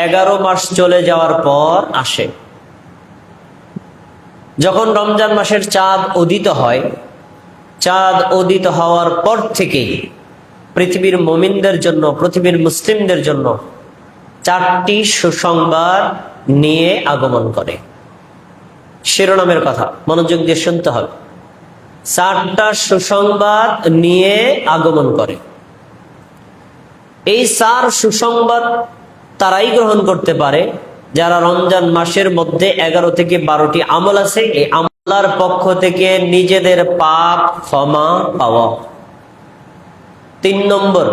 11 মাস চলে যাওয়ার পর আসে। যখন রমজান মাসের চাঁদ উদিত হয়, চাঁদ উদিত হওয়ার পর থেকেই পৃথিবীর মুমিনদের জন্য, পৃথিবীর মুসলিমদের জন্য 4টি সুসংবাদ নিয়ে আগমন করে। শিরোনামের কথা মনোযোগ দিয়ে শুনতে হবে। 4টা সুসংবাদ নিয়ে আগমন করে। এই 4 সুসংবাদ তারাই গ্রহণ করতে পারে যারা রমজান মাসের মধ্যে 11 থেকে 12টি আমল আছে, এই আমলার পক্ষ থেকে নিজেদের পাপ ক্ষমা পাওয়া। 3 নম্বর,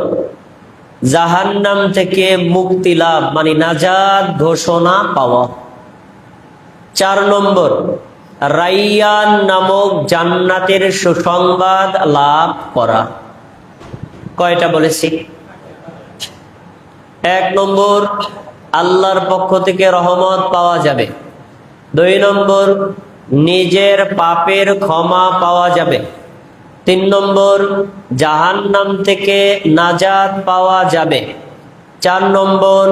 জাহান্নাম থেকে মুক্তি লাভ মানে নাজাত ঘোষণা পাওয়া। 4 নম্বর, রাইয়ান নামক জান্নাতের সুসংবাদ লাভ করা। কয়টা বলেছি? 1 নম্বর, আল্লাহর পক্ষ থেকে রহমত পাওয়া যাবে। 2 নম্বর, নিজের পাপের ক্ষমা পাওয়া যাবে। 3 নম্বর, জাহান্নাম থেকে নাজাত পাওয়া যাবে। 4 নম্বর,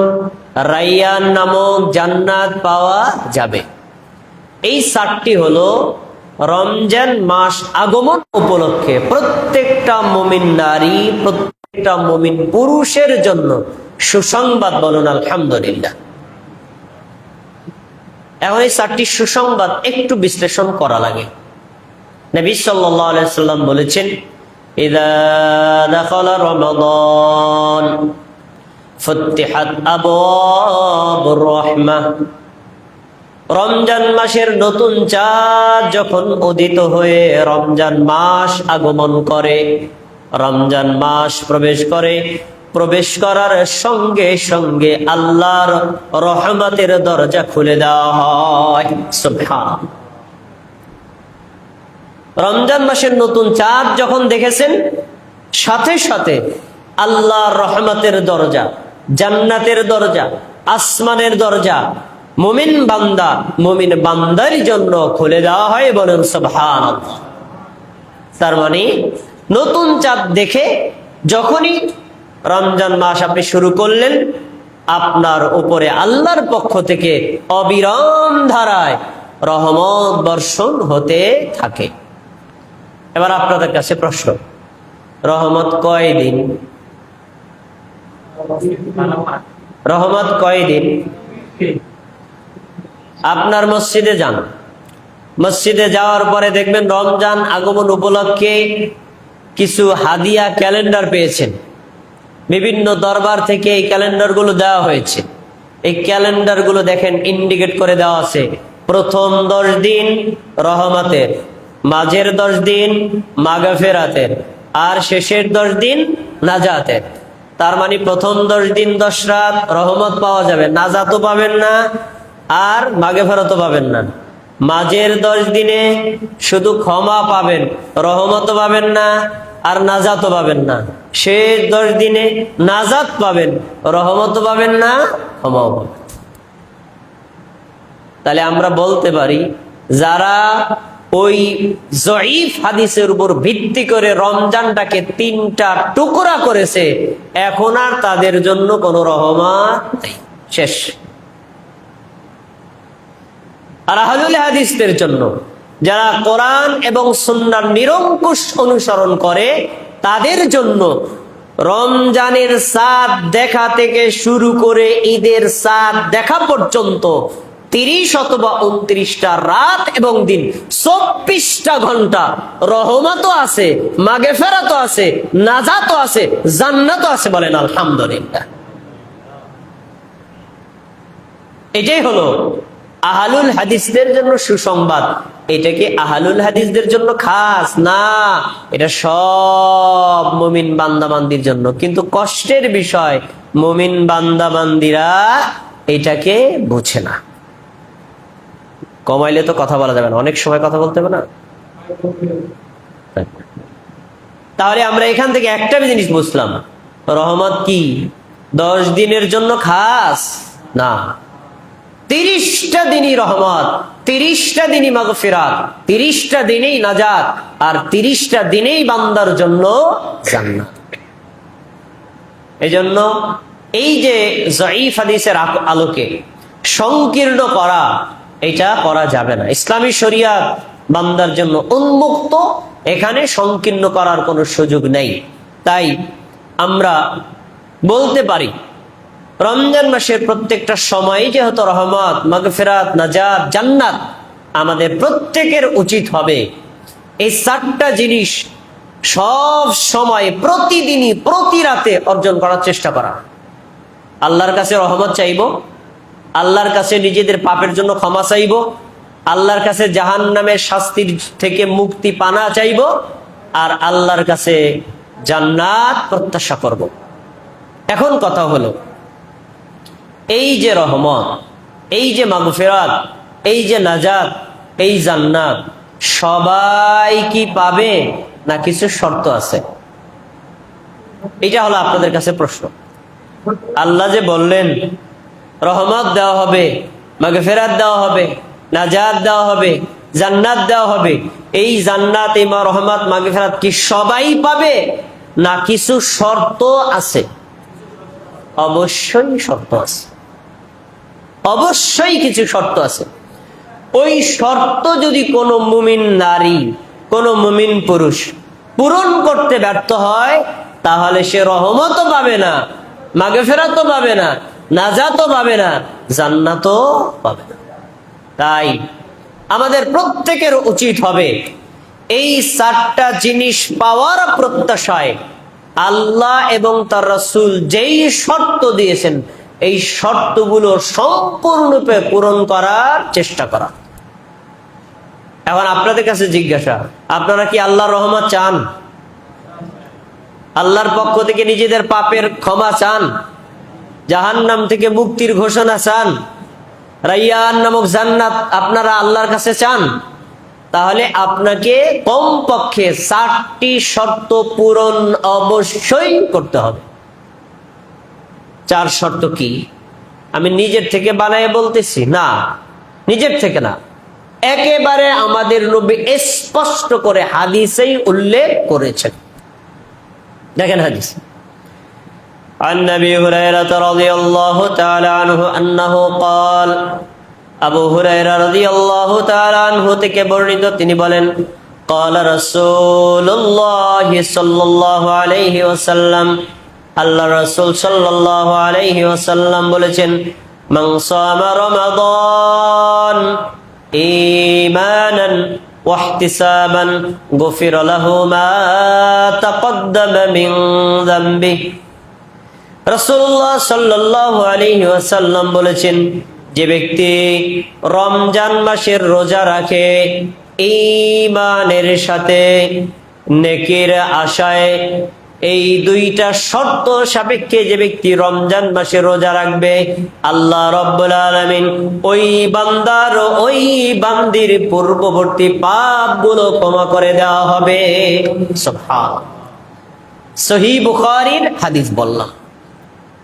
রাইয়ান নামক জান্নাত পাওয়া যাবে। এই 4টি হলো রমজান মাস আগমন উপলক্ষে প্রত্যেকটা মুমিন নারী, প্রত্যেকটা মুমিন পুরুষের জন্য সুসংবাদ। বলুন আলহামদুলিল্লাহ। এখন এই 4টি সুসংবাদ একটু বিশ্লেষণ করা লাগে। নবী সাল্লাল্লাহু আলাইহি সাল্লাম বলেছেন, ইযা দাখালা রমাদান ফুতিহাত আবওয়াবুর রাহমাহ। রমজান মাসের নতুন চাঁদ যখন উদিত হয়ে রমজান মাস আগমন করে, রমজান মাস প্রবেশ করে, প্রবেশ করার সঙ্গে সঙ্গে আল্লাহর রহমতের দরজা খুলে দেওয়া হয়। সুবহান। রমজান মাসের নতুন চাঁদ যখন দেখেছেন, সাথে সাথে আল্লাহর রহমতের দরজা, জান্নাতের দরজা, আসমানের দরজা মুমিন বান্দা, মুমিন বান্দার জন্য খুলে দেওয়া হয়। বলেন সুবহানাল্লাহ। তার মানে নতুন চাঁদ দেখে যখনই রমজান মাস আপনি শুরু করলেন, আপনার উপরে আল্লাহর পক্ষ থেকে অবিরাম ধারায় রহমত বর্ষণ হতে থাকে। এবার আপনাদের কাছে প্রশ্ন, রহমত কয়দিন? রহমত কয়দিন? আপনার মসজিদে যান, মসজিদে যাওয়ার পরে দেখবেন রমজান আগমন উপলক্ষে কিছু হাদিয়া ক্যালেন্ডার পেয়েছেন। বিভিন্ন দরবার থেকে এই ক্যালেন্ডারগুলো দেওয়া হয়েছে। এই ক্যালেন্ডারগুলো দেখেন ইন্ডিকেট করে দেওয়া আছে, প্রথম 10 দিন রহমতের, মাঝের 10 দিন মাগফিরাতের, আর শেষের 10 দিন নাজাতের। তার মানে প্রথম 10 দিন 10 রাত রহমত পাওয়া যাবে, নাজাতও পাবেন না আর মাগফিরাতও পাবেন না। মাঝের 10 দিনে শুধু ক্ষমা পাবেন, রহমতও পাবেন না আর নাজাতও পাবেন না। শেষ 10 দিনে নাজাত পাবেন, রহমতও পাবেন না, ক্ষমাও পাবেন। তাহলে আমরা বলতে পারি, যারা ওই জয়ীফ হাদিসের উপর ভিত্তি করে রমজানটাকে 3টা টুকরা করেছে, এখন আর তাদের জন্য কোনো রহমত নেই, শেষ। আর আহলুল হাদিসদের জন্য, যারা কোরআন এবং সুন্নাহর নিরঙ্কুশ অনুসরণ করে, তাদের জন্য রমজানের চাঁদ দেখা থেকে শুরু করে ঈদের চাঁদ দেখা পর্যন্ত 30 অথবা 29টা রাত এবং দিন, 24টা ঘন্টা রহমতও আছে, মাগফিরাতও আছে, নাজাতও আছে, জান্নাতও আছে। বলেন আলহামদুলিল্লাহ। এটাই হলো আহলুল হাদিসদের জন্য সুসংবাদ। এটা কি আহলুল হাদিসদের জন্য খাস? না, এটা সব মুমিন বান্দাবান্দির জন্য। কিন্তু কষ্টের বিষয়, মুমিন বান্দাবান্দিরা এটাকে বুঝে না। কমাইলে তো কথা বলা যাবে না, অনেক সময় কথা বলতে হবে না। তাহলে আমরা এখান থেকে একটা জিনিস বুঝলাম, রহমত কি 10 দিনের জন্য খাস না, 30টা দিনই রহমত, 30টা দিনই মাগফিরাত, 30টা দিনেই নাজাত, আর 30টা দিনেই বান্দার জন্য জান্নাত। এজন্য এই যে জয়ীফ হাদিসের আলোকে সংকীর্ণ করা, এটা করা যাবে না। ইসলামী শরিয়াত বান্দার জন্য উন্মুক্ত, এখানে সংকীর্ণ করার কোনো সুযোগ নেই। তাই আমরা বলতে পারি রমজান মাসের প্রত্যেকটা সময় যেহেতু রহমত, মাগফিরাত, নাজাত, জান্নাত, আমাদের প্রত্যেকের উচিত হবে এই 4টা জিনিস সব সময়, প্রতিদিনই, প্রতি রাতে অর্জন করার চেষ্টা করা। আল্লাহর কাছে রহমত চাইব, আল্লাহর কাছে নিজেদের পাপের জন্য ক্ষমা চাইব, আল্লাহর কাছে জাহান্নামের শাস্তির থেকে মুক্তি পানা চাইব, আর আল্লাহর কাছে জান্নাত প্রত্যাশা করব। এখন কথা হলো, এই যে রহমত, এই যে মাগফিরাত, এই যে নাজাত, এই জান্নাত সবাই কি পাবে না কিছু শর্ত আছে? এটা হলো আপনাদের কাছে প্রশ্ন। আল্লাহ যে বললেন রহমত দেওয়া হবে, মাগফিরাত দেওয়া হবে, নাজাত দেওয়া হবে, জান্নাত দেওয়া হবে, এই জান্নাত, এই রহমত, মাগফিরাত কি সবাই পাবে না কিছু শর্ত আছে? অবশ্যই শর্ত আছে, অবশ্যই কিছু শর্ত আছে। ওই শর্ত যদি কোনো মুমিন নারী, কোনো মুমিন পুরুষ পূরণ করতে ব্যর্থ হয়, তাহলে সে রহমতও পাবে না, মাগফিরাতও পাবে না, নাজাতও পাবে না, জান্নাতও পাবে না। তাই আমাদের প্রত্যেকের উচিত হবে এই 4টা জিনিস পাওয়ার প্রত্যাশায় আল্লাহ এবং তার রাসূল যেই শর্ত দিয়েছেন, এই শর্তগুলো সম্পূর্ণরূপে পূরণ করার চেষ্টা করা। এখন আপনাদের কাছে জিজ্ঞাসা, আপনারা কি আল্লাহর রহমত চান? আল্লাহর পক্ষ থেকে নিজেদের পাপের ক্ষমা চান? জাহান্নাম থেকে মুক্তির ঘোষণা চান? রাইয়ান নামক জান্নাত আপনারা আল্লাহর কাছে চান? তাহলে আপনাকে কমপক্ষে 4টি শর্ত পূরণ অবশ্যই করতে হবে। 4 শর্ত কি? আমি নিজের থেকে বানায় বলতেছি না, নিজের থেকে না, একেবারে আমাদের নবী স্পষ্ট করে হাদিসেই উল্লেখ করেছেন। দেখেন হাদিস, عن أبي هريرة رضي الله تعالى عنه أنه قال, আবু হুরায়রা রাদিয়াল্লাহু তাআলা আনহু থেকে বর্ণিত, তিনি বলেন, قال رسول الله صلى الله عليه وسلم, আল্লাহ রাসূল সাল্লাল্লাহু আলাইহি ওয়াসাল্লাম বলেছেন, মান সামা রমাদান ঈমানান ওয়া ইহতিসাবান গুফিরা লাহু মা তাকদ্দামা মিন যামবিহি। রাসূলুল্লাহ সাল্লাল্লাহু আলাইহি ওয়াসাল্লাম বলেছেন, যে ব্যক্তি রমজান মাসের রোজা রাখে ঈমানের সাথে, নেকির আশায়, এই 2টা শর্ত সাপেক্ষে যে ব্যক্তি রমজান মাসে রোজা রাখবে, আল্লাহ রাব্বুল আলামিন ওই বান্দার, ওই বান্দির পূর্ববর্তী পাপগুলো ক্ষমা করে দেওয়া হবে। সুবহানাল্লাহ। সহিহ বুখারীর হাদিস বললাম।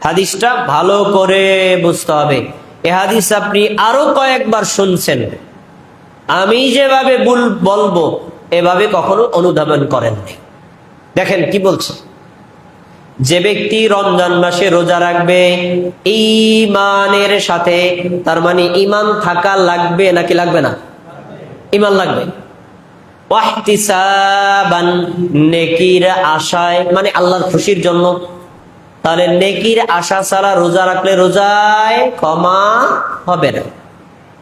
হাদিসটা ভালো করে বুঝতে হবে। এই হাদিস আপনি আরো কয়েকবার শুনছেন, আমি যেভাবে বলবো এভাবে কখনো অনুধাবন করেননি। দেখেন কি বলছে, যে ব্যক্তি রমজান মাসে রোজা রাখবে ঈমানের সাথে, তার মানে ঈমান থাকা লাগবে নাকি লাগবে না? ঈমান লাগবে। ওয়া ইহতিসাবান, নেকির আশায়, মানে আল্লাহর খুশির জন্য। তাহলে নেকির আশা ছাড়া রোজা রাখলে রোজায় ক্ষমা হবে না।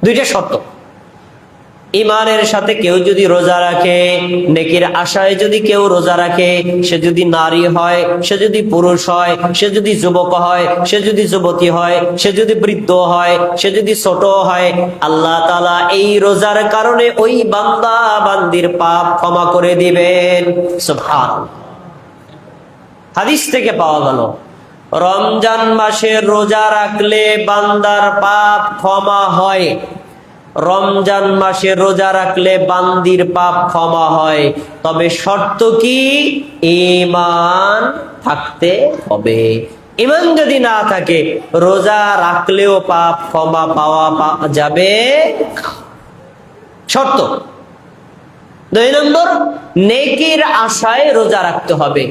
2টা শর্ত। ঈমানের সাথে কেউ যদি রোজা রাখে, নেকির আশায় যদি কেউ রোজা রাখে, সে যদি নারী হয়, সে যদি পুরুষ হয়, সে যদি যুবক হয়, সে যদি যুবতী হয়, সে যদি বৃদ্ধ হয়, সে যদি ছোট হয়, আল্লাহ তাআলা এই রোজার কারণে ওই বান্দা বান্দির পাপ ক্ষমা করে দিবেন। সুবহানাল্লাহ। হাদিস থেকে পাওয়া গেল, রমজান মাসে রোজা রাখলে বান্দার পাপ ক্ষমা হয়। রমজান মাসে রোজা রাখলে বান্দির পাপ ক্ষমা হয়, তবে শর্ত কি? ঈমান থাকতে হবে। ঈমান যদি না থাকে, রোজা রাখলেও পাপ ক্ষমা পাওয়া যাবে। শর্ত। 2 নম্বর, নেকির আশায় রোজা রাখতে হবে।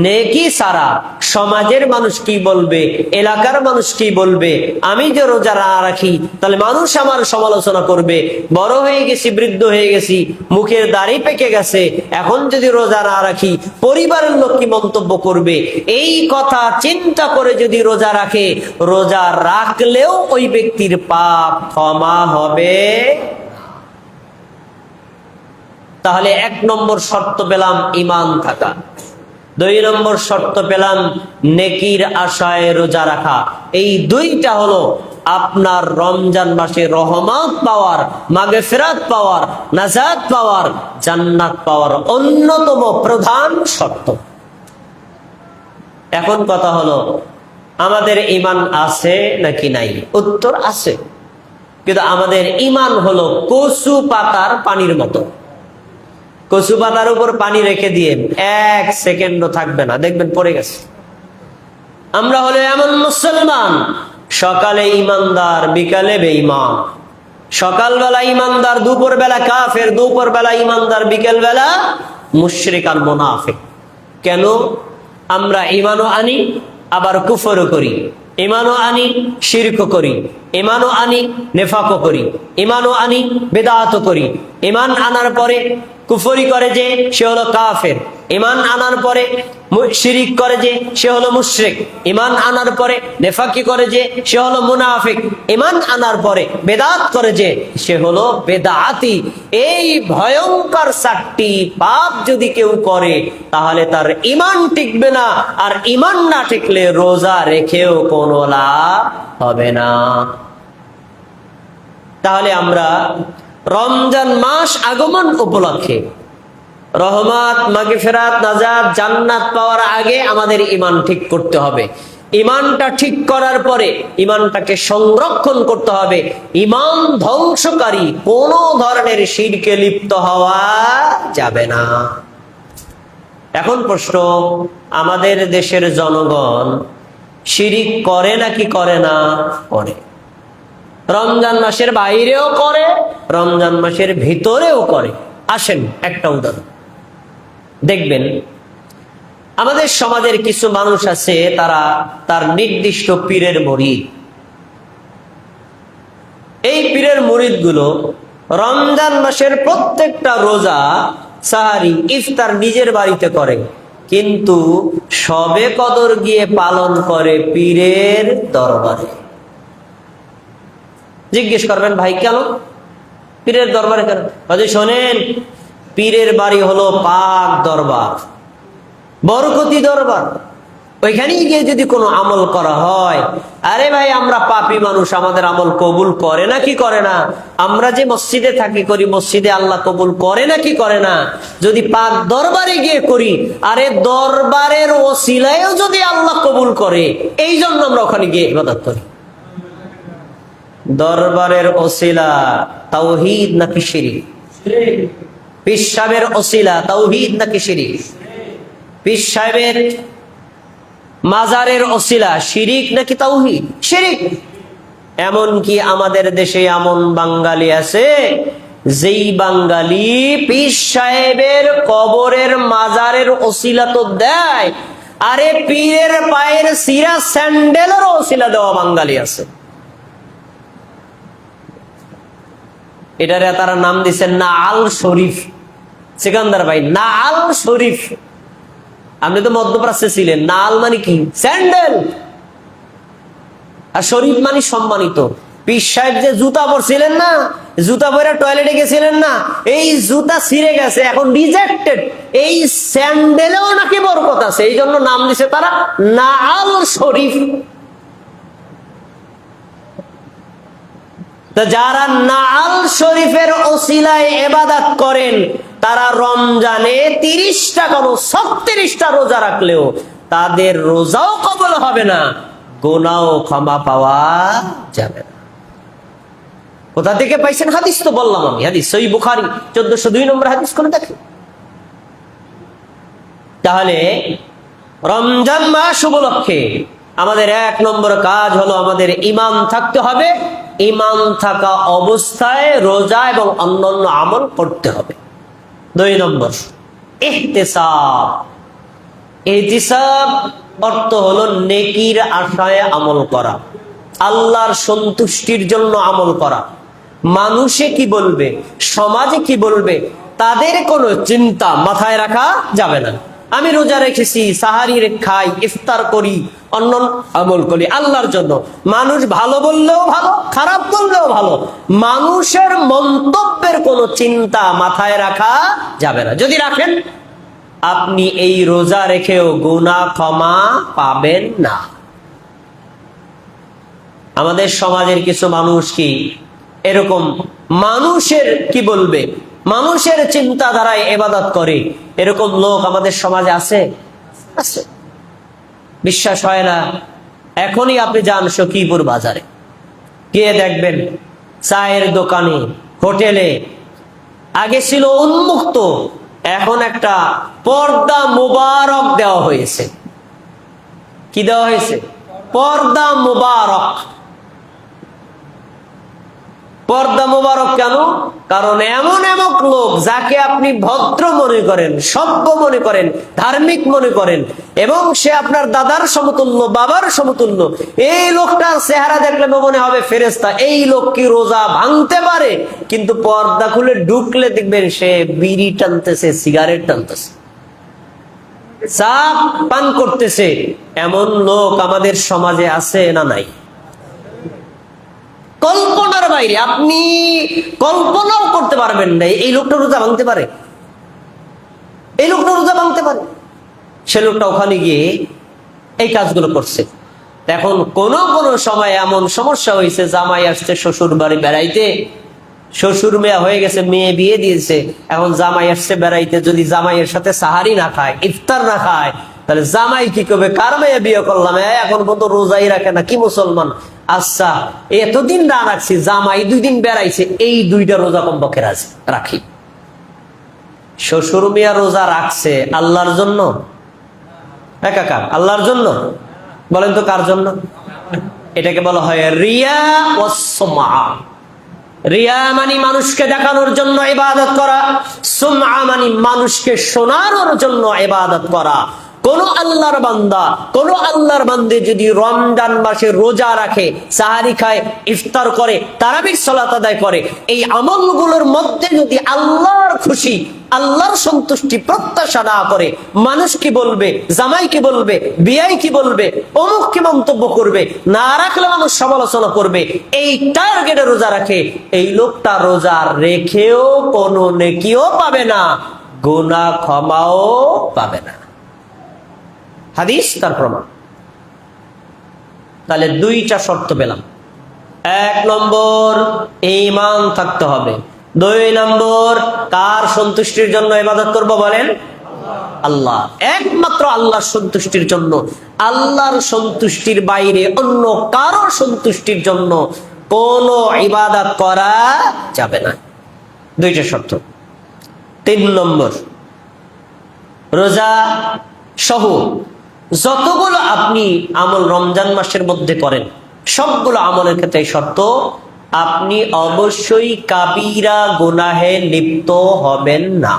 নেকি ছাড়া সমাজের মানুষ কি বলবে, এলাকার মানুষ কি বলবে, আমি যে রোজা না রাখি তাহলে মানুষ আমার সমালোচনা করবে, বড় হয়ে গেছি, বৃদ্ধ হয়ে গেছি, মুখের দাড়ি পেকে গেছে, এখন যদি রোজা না রাখি পরিবারের লোক কি মন্তব্য করবে, এই কথা চিন্তা করে যদি রোজা রাখে, রোজা রাখলেও ওই ব্যক্তির পাপ ক্ষমা হবে। তাহলে 1 নম্বর শর্ত পেলাম ঈমান থাকা, 2 নম্বর শর্ত পেলাম নেকির আশায় রোজা রাখা। এই দুইটা হলো আপনার রমজান মাসে রহমত পাওয়ার, মাগফিরাত পাওয়ার, নাজাত পাওয়ার, জান্নাত পাওয়ার অন্যতম প্রধান শর্ত। এখন কথা হলো, আমাদের ঈমান আছে নাকি নাই? উত্তর আছে, কিন্তু আমাদের ঈমান হলো কচু পাতার পানির মতো। কচু পাতার উপর পানি রেখে দিয়ে 1 সেকেন্ডও থাকবে না, দেখবেন পড়ে গেছে। আমরা হলো এমন মুসলমান, সকালে ইমানদার, বিকালে বেঈমান। সকালবেলা ইমানদার, দুপুর বেলা কাফের, দুপুর বেলা ইমানদার, বিকেল বেলা মুশরিক আর মুনাফিক। কেন? আমরা ঈমানও আনি আবার কুফরও করি, ঈমানও আনি শিরকও করি, ঈমানও আনি নেফাকও করি, ঈমানও আনি বিদআতও করি। ঈমান আনার পরে কুফরি করে যে সে হলো কাফের, ঈমান আনার পরে শিরিক করে যে সে হলো মুশরিক, ঈমান আনার পরে নেফাকি করে যে সে হলো মুনাফিক, ঈমান আনার পরে বেদাত করে যে সে হলো বেদাতি। এই ভয়ঙ্কর 4টি পাপ যদি কেউ করে তাহলে তার ঈমান টিকবে না, আর ঈমান না টিকলে রোজা রেখেও কোনো লাভ হবে না। তাহলে আমরা রমজান মাস আগমন উপলক্ষে রহমত, মাগফিরাত, নাজাত, জান্নাত পাওয়ার আগে আমাদের ঈমান ঠিক করতে হবে। ঈমানটা ঠিক করার পরে ঈমানটাকে সংরক্ষণ করতে হবে। ঈমান ধ্বংসকারী কোন ধরনের শিরকে লিপ্ত হওয়া যাবে না। এখন প্রশ্ন, আমাদের দেশের জনগণ শিরিক করে নাকি করে না? করে। রমজান মাসের বাইরেও করে, রমজান মাসের ভিতরেও করে। আসেন একটা উদাহরণ দেখবেন। আমাদের সমাজের কিছু মানুষ আছে, তারা তার নির্দিষ্ট পীরের মুরিদ। এই পীরের মুরিদ গুলো রমজান মাসের প্রত্যেকটা রোজা, সাহারি, ইফতার নিজের বাড়িতে করে, কিন্তু শবে কদর গিয়ে পালন করে পীরের দরবারে। জিজ্ঞেস করবেন, ভাই কেন পীরের দরবারে কেন? শোনেন, পীরের বাড়ি হলো পাক দরবার, বরকতি দরবার। ওইখানেই গিয়ে যদি কোনো আমল করা হয়, আরে ভাই আমরা পাপী মানুষ, আমাদের আমল কবুল করে নাকি করে না? আমরা যে মসজিদে থাকি করি, মসজিদে আল্লাহ কবুল করে নাকি করে না? যদি পাক দরবারে গিয়ে করি, আরে দরবারের ওসিলায়ও যদি আল্লাহ কবুল করে, এই জন্য আমরা ওখানে গিয়ে ইবাদত করি। দরবারের ওসিলা তাওহীদ নাকি শিরক? পীর সাহেবের ওসিলা তাওহীদ নাকি শিরক? পীর সাহেবের মাজারের ওসিলা শিরিক নাকি তাওহীদ? শিরিক। এমনকি আমাদের দেশে এমন বাঙালি আছে, যেই বাঙালি পীর সাহেবের কবরের মাজারের ওসিলা তো দেয়, আরে পীরের পায়ের সিরা স্যান্ডেলের ওসিলা দেওয়া বাঙালি আছে। এটারে তারা নাম দিচ্ছেন নাআল শরীফ। সিকান্দার ভাই, নাআল শরীফ। আপনি তো মধ্যপ্রাচ্যে ছিলেন, নাল মানে কি? স্যান্ডেল। আর শরীফ মানে সম্মানিত। পীর সাহেব যে জুতা পরছিলেন না, জুতা পরে টয়লেটে গেছিলেন না, এই জুতা ছিঁড়ে গেছে, এখন রিজেক্টেড। এই স্যান্ডেলেও নাকি বরকত আছে, এই জন্য নাম দিছে তারা নাআল শরীফ। যারা নাআল শরীফের ওসিলায় ইবাদত করেন, তারা রমজানে 30টা কেন 36টা রোজা রাখলেও তাদের রোজাও কবুল হবে না, গুনাহও ক্ষমা পাওয়া যাবে না। কোথা থেকে পাইছেন? হাদিস তো বললাম আমি, হাদিস সহিহ বুখারী 1402 নম্বর হাদিস করে দেখেন। তাহলে রমজান মাস উপলক্ষে আমাদের 1 নম্বর কাজ হলো আমাদের ঈমান থাকতে হবে। ঈমান থাকা অবস্থায় রোজা এবং অন্যান্য আমল করতে হবে। 2 নম্বর ইহতিসাব। ইহতিসাব অর্থ হলো নেকির আশায় আমল করা, আল্লাহর সন্তুষ্টির জন্য আমল করা। মানুষে কি বলবে, সমাজে কি বলবে, তাদের কোনো চিন্তা মাথায় রাখা যাবে না। আমি রোজা রেখেছি, সাহারি খাই, ইফতার করি, অন্য আমল করি আল্লাহর জন্য। মানুষ ভালো বললেও ভালো, খারাপ বললেও ভালো, মানুষের মন্তব্যের কোনো চিন্তা মাথায় রাখা যাবে না। যদি রাখেন, আপনি এই রোজা রেখেও গুনাহ ক্ষমা পাবেন না। আমাদের সমাজের কিছু মানুষ কি এরকম মানুষের কি বলবে, মানুষের চিন্তাধারায় ইবাদত করে, এরকম লোক আমাদের সমাজে আছে? আছে। বিশ্বাস হয় না? এখনই আপনি যান সখীপুর বাজারে, গিয়ে দেখবেন চায়ের দোকানে, হোটেলে আগে ছিল উন্মুক্ত, এখন একটা পর্দা মোবারক দেওয়া হয়েছে। কি দেওয়া হয়েছে? পর্দা মোবারক। পর্দা মোবারক কেন? কারণ এমন এমন লোক যাকে আপনি ভদ্র মনে করেন, সভ্য মনে করেন, ধার্মিক মনে করেন, এবং সে আপনার দাদার সমতুল্য, বাবার সমতুল্য, এই লোকটার চেহারা দেখলে মনে হবে ফেরেশতা। এই লোক কি রোজা ভাঙতে পারে? কিন্তু পর্দা খুলে ঢুকলে দেখবেন সে বিড়ি টানতেছে, সিগারেট টানতেছে, চা পান করতেছে। এমন লোক আমাদের সমাজে আছে না নাই? কল্পনার বাইরে, আপনি কল্পনাও করতে পারবেন না এই লোকটা রোজা ভাঙতে পারে, এই লোকটা রোজা ভাঙতে পারে। সে লোকটা ওখানে গিয়ে এই কাজগুলো করছে। এখন কোন কোন সময় এমন সমস্যা হয়েছে, জামাই আসছে শ্বশুর বাড়ি বেড়াইতে, শ্বশুর মেয়ে হয়ে গেছে, মেয়ে বিয়ে দিয়েছে, এখন জামাই আসছে বেড়াইতে, যদি জামাইয়ের সাথে সাহারি না খায়, ইফতার না খায়, তাহলে জামাই কি করবে? কার মেয়ে বিয়ে করলাম, এখন পর্যন্ত রোজাই রাখে না, কি মুসলমান? আচ্ছা, এতদিন না রাখছি, জামাই 2 দিন বেড়াইছে, এই 2টা রোজা কমপক্ষে রাখি। শ্বশুর মিয়া রোজা রাখছে আল্লাহর জন্য? একাকার আল্লাহর জন্য? বলেন তো কার জন্য? এটাকে বলা হয় রিয়া ওয়াস সুমআ। রিয়া মানে মানুষকে দেখানোর জন্য ইবাদত করা, সুমআ মানে মানুষকে শোনানোর জন্য ইবাদত করা। কোন আল্লাহর বান্দা, কোন আল্লাহর বান্দে যদি রমজান মাসে রোজা রাখে, সাহারি খায়, ইফতার করে, তারাবির সালাত আদায় করে, এই আমলগুলোর মধ্যে যদি আল্লাহর খুশি, আল্লাহর সন্তুষ্টি প্রত্যাশা না করে, মানুষ কি বলবে, জামাই কি বলবে, বিয়াই কি বলবে, অমুক কি মন্তব্য করবে, না রাখলে মানুষ সমালোচনা করবে, এই টার্গেটে রোজা রাখে, এই লোকটা রোজা রেখেও কোনো নেকিও পাবে না, গুনাহ ক্ষমাও পাবে না। হাদিস তার প্রমাণ। তাহলে 2টা শর্ত পেলাম। 1 নম্বর ঈমান থাকতে হবে। 2 নম্বর কার সন্তুষ্টির জন্য ইবাদত করব বলেন? আল্লাহ, একমাত্র আল্লাহর সন্তুষ্টির জন্য। আল্লাহর সন্তুষ্টির বাইরে অন্য কারো সন্তুষ্টির জন্য কোনো ইবাদত করা যাবে না। 2টা শর্ত। 3 নম্বর, রোজা সহ যতগুলো আপনি আমল রমজান মাসের মধ্যে করেন, সবগুলো আমলের ক্ষেত্রে শর্ত, আপনি অবশ্যই কাবিরা গুনাহে লিপ্ত হবেন না।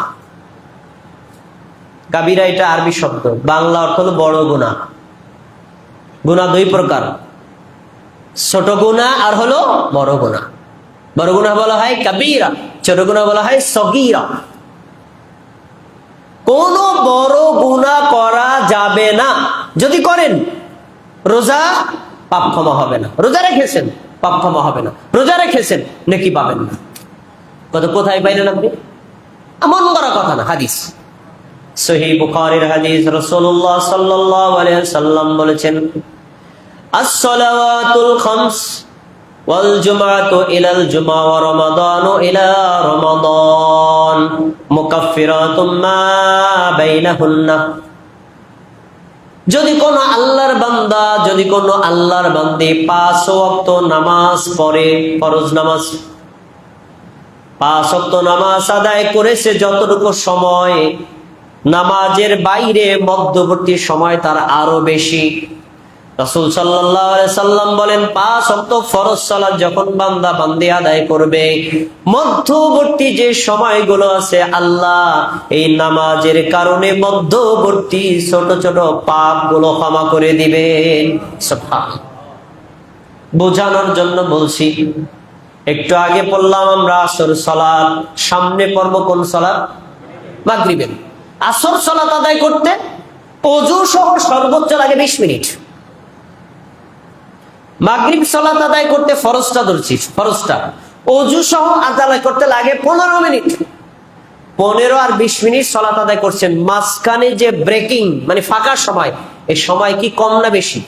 কাবিরা এটা আরবি শব্দ, বাংলা অর্থ হলো বড় গুনাহ। গুনাহ 2 প্রকার, ছোট গুনাহ আর হলো বড় গুনাহ। বড় গুনাহ বলা হয় কাবিরা, ছোট গুনাহ বলা হয় সগীরা। কোন বড় গুনাহ করা যাবে না। যদি করেন, রোজা পাপ ক্ষমা হবে না। রোজা রেখেছেন, পাপ ক্ষমা হবে না। রোজা রেখেছেন, নেকি পাবেন না। কোথায় পাইলেন আপনি? এমন করা কথা না, হাদিস সহিহ বুখারীর হাদিস। রাসূলুল্লাহ সাল্লাল্লাহু আলাইহি ওয়াসাল্লাম বলেছেন, আস-সালাওয়াতুল খামস ওয়াল জুমআতু ইলাল জুমআ ওয়া রমাদানু ইলা রমাদান মুকাফফিরাতুম মা বাইনাহুন্না। যদি কোন আল্লাহর বান্দা, যদি কোন আল্লাহর বান্দী 5 ওয়াক্ত নামাজ পড়ে, ফরজ নামাজ 5 ওয়াক্ত নামাজ আদায় করেছে, যতটুকু সময়, নামাজের বাইরে মধ্যবর্তী সময় তার আরো বেশি, রাসূল সাল্লাল্লাহু আলাইহি সাল্লাম বলেন, 5 ওয়াক্ত ফরজ সালাত যখন বান্দা বান্দি আদায় করবে, মধ্যবর্তী যে সময়গুলো আছে আল্লাহ এই নামাজের কারণে মধ্যবর্তী ছোট ছোট পাপগুলো ক্ষমা করে দিবেন। সুবহানাল্লাহ। বোঝানোর জন্য বলছি, একটু আগে পড়লাম আমরা আসর সালাত, সামনে পড়ব কোন সালাত? মাগরিবের। আসর সালাত আদায় করতে ওযু সহ সর্বোচ্চ লাগে 20 মিনিট। মাগরিব সালাত আদায় করতে ফরজটা ধরছি, ফরজটা ওযু সহ আদায় করতে লাগে 15 মিনিট। 15 আর 20 মিনিট সালাত আদায় করছেন, মাঝখানে যে ব্রেকিং মানে ফাঁকা সময়, এই সময় কি কম না বেশি?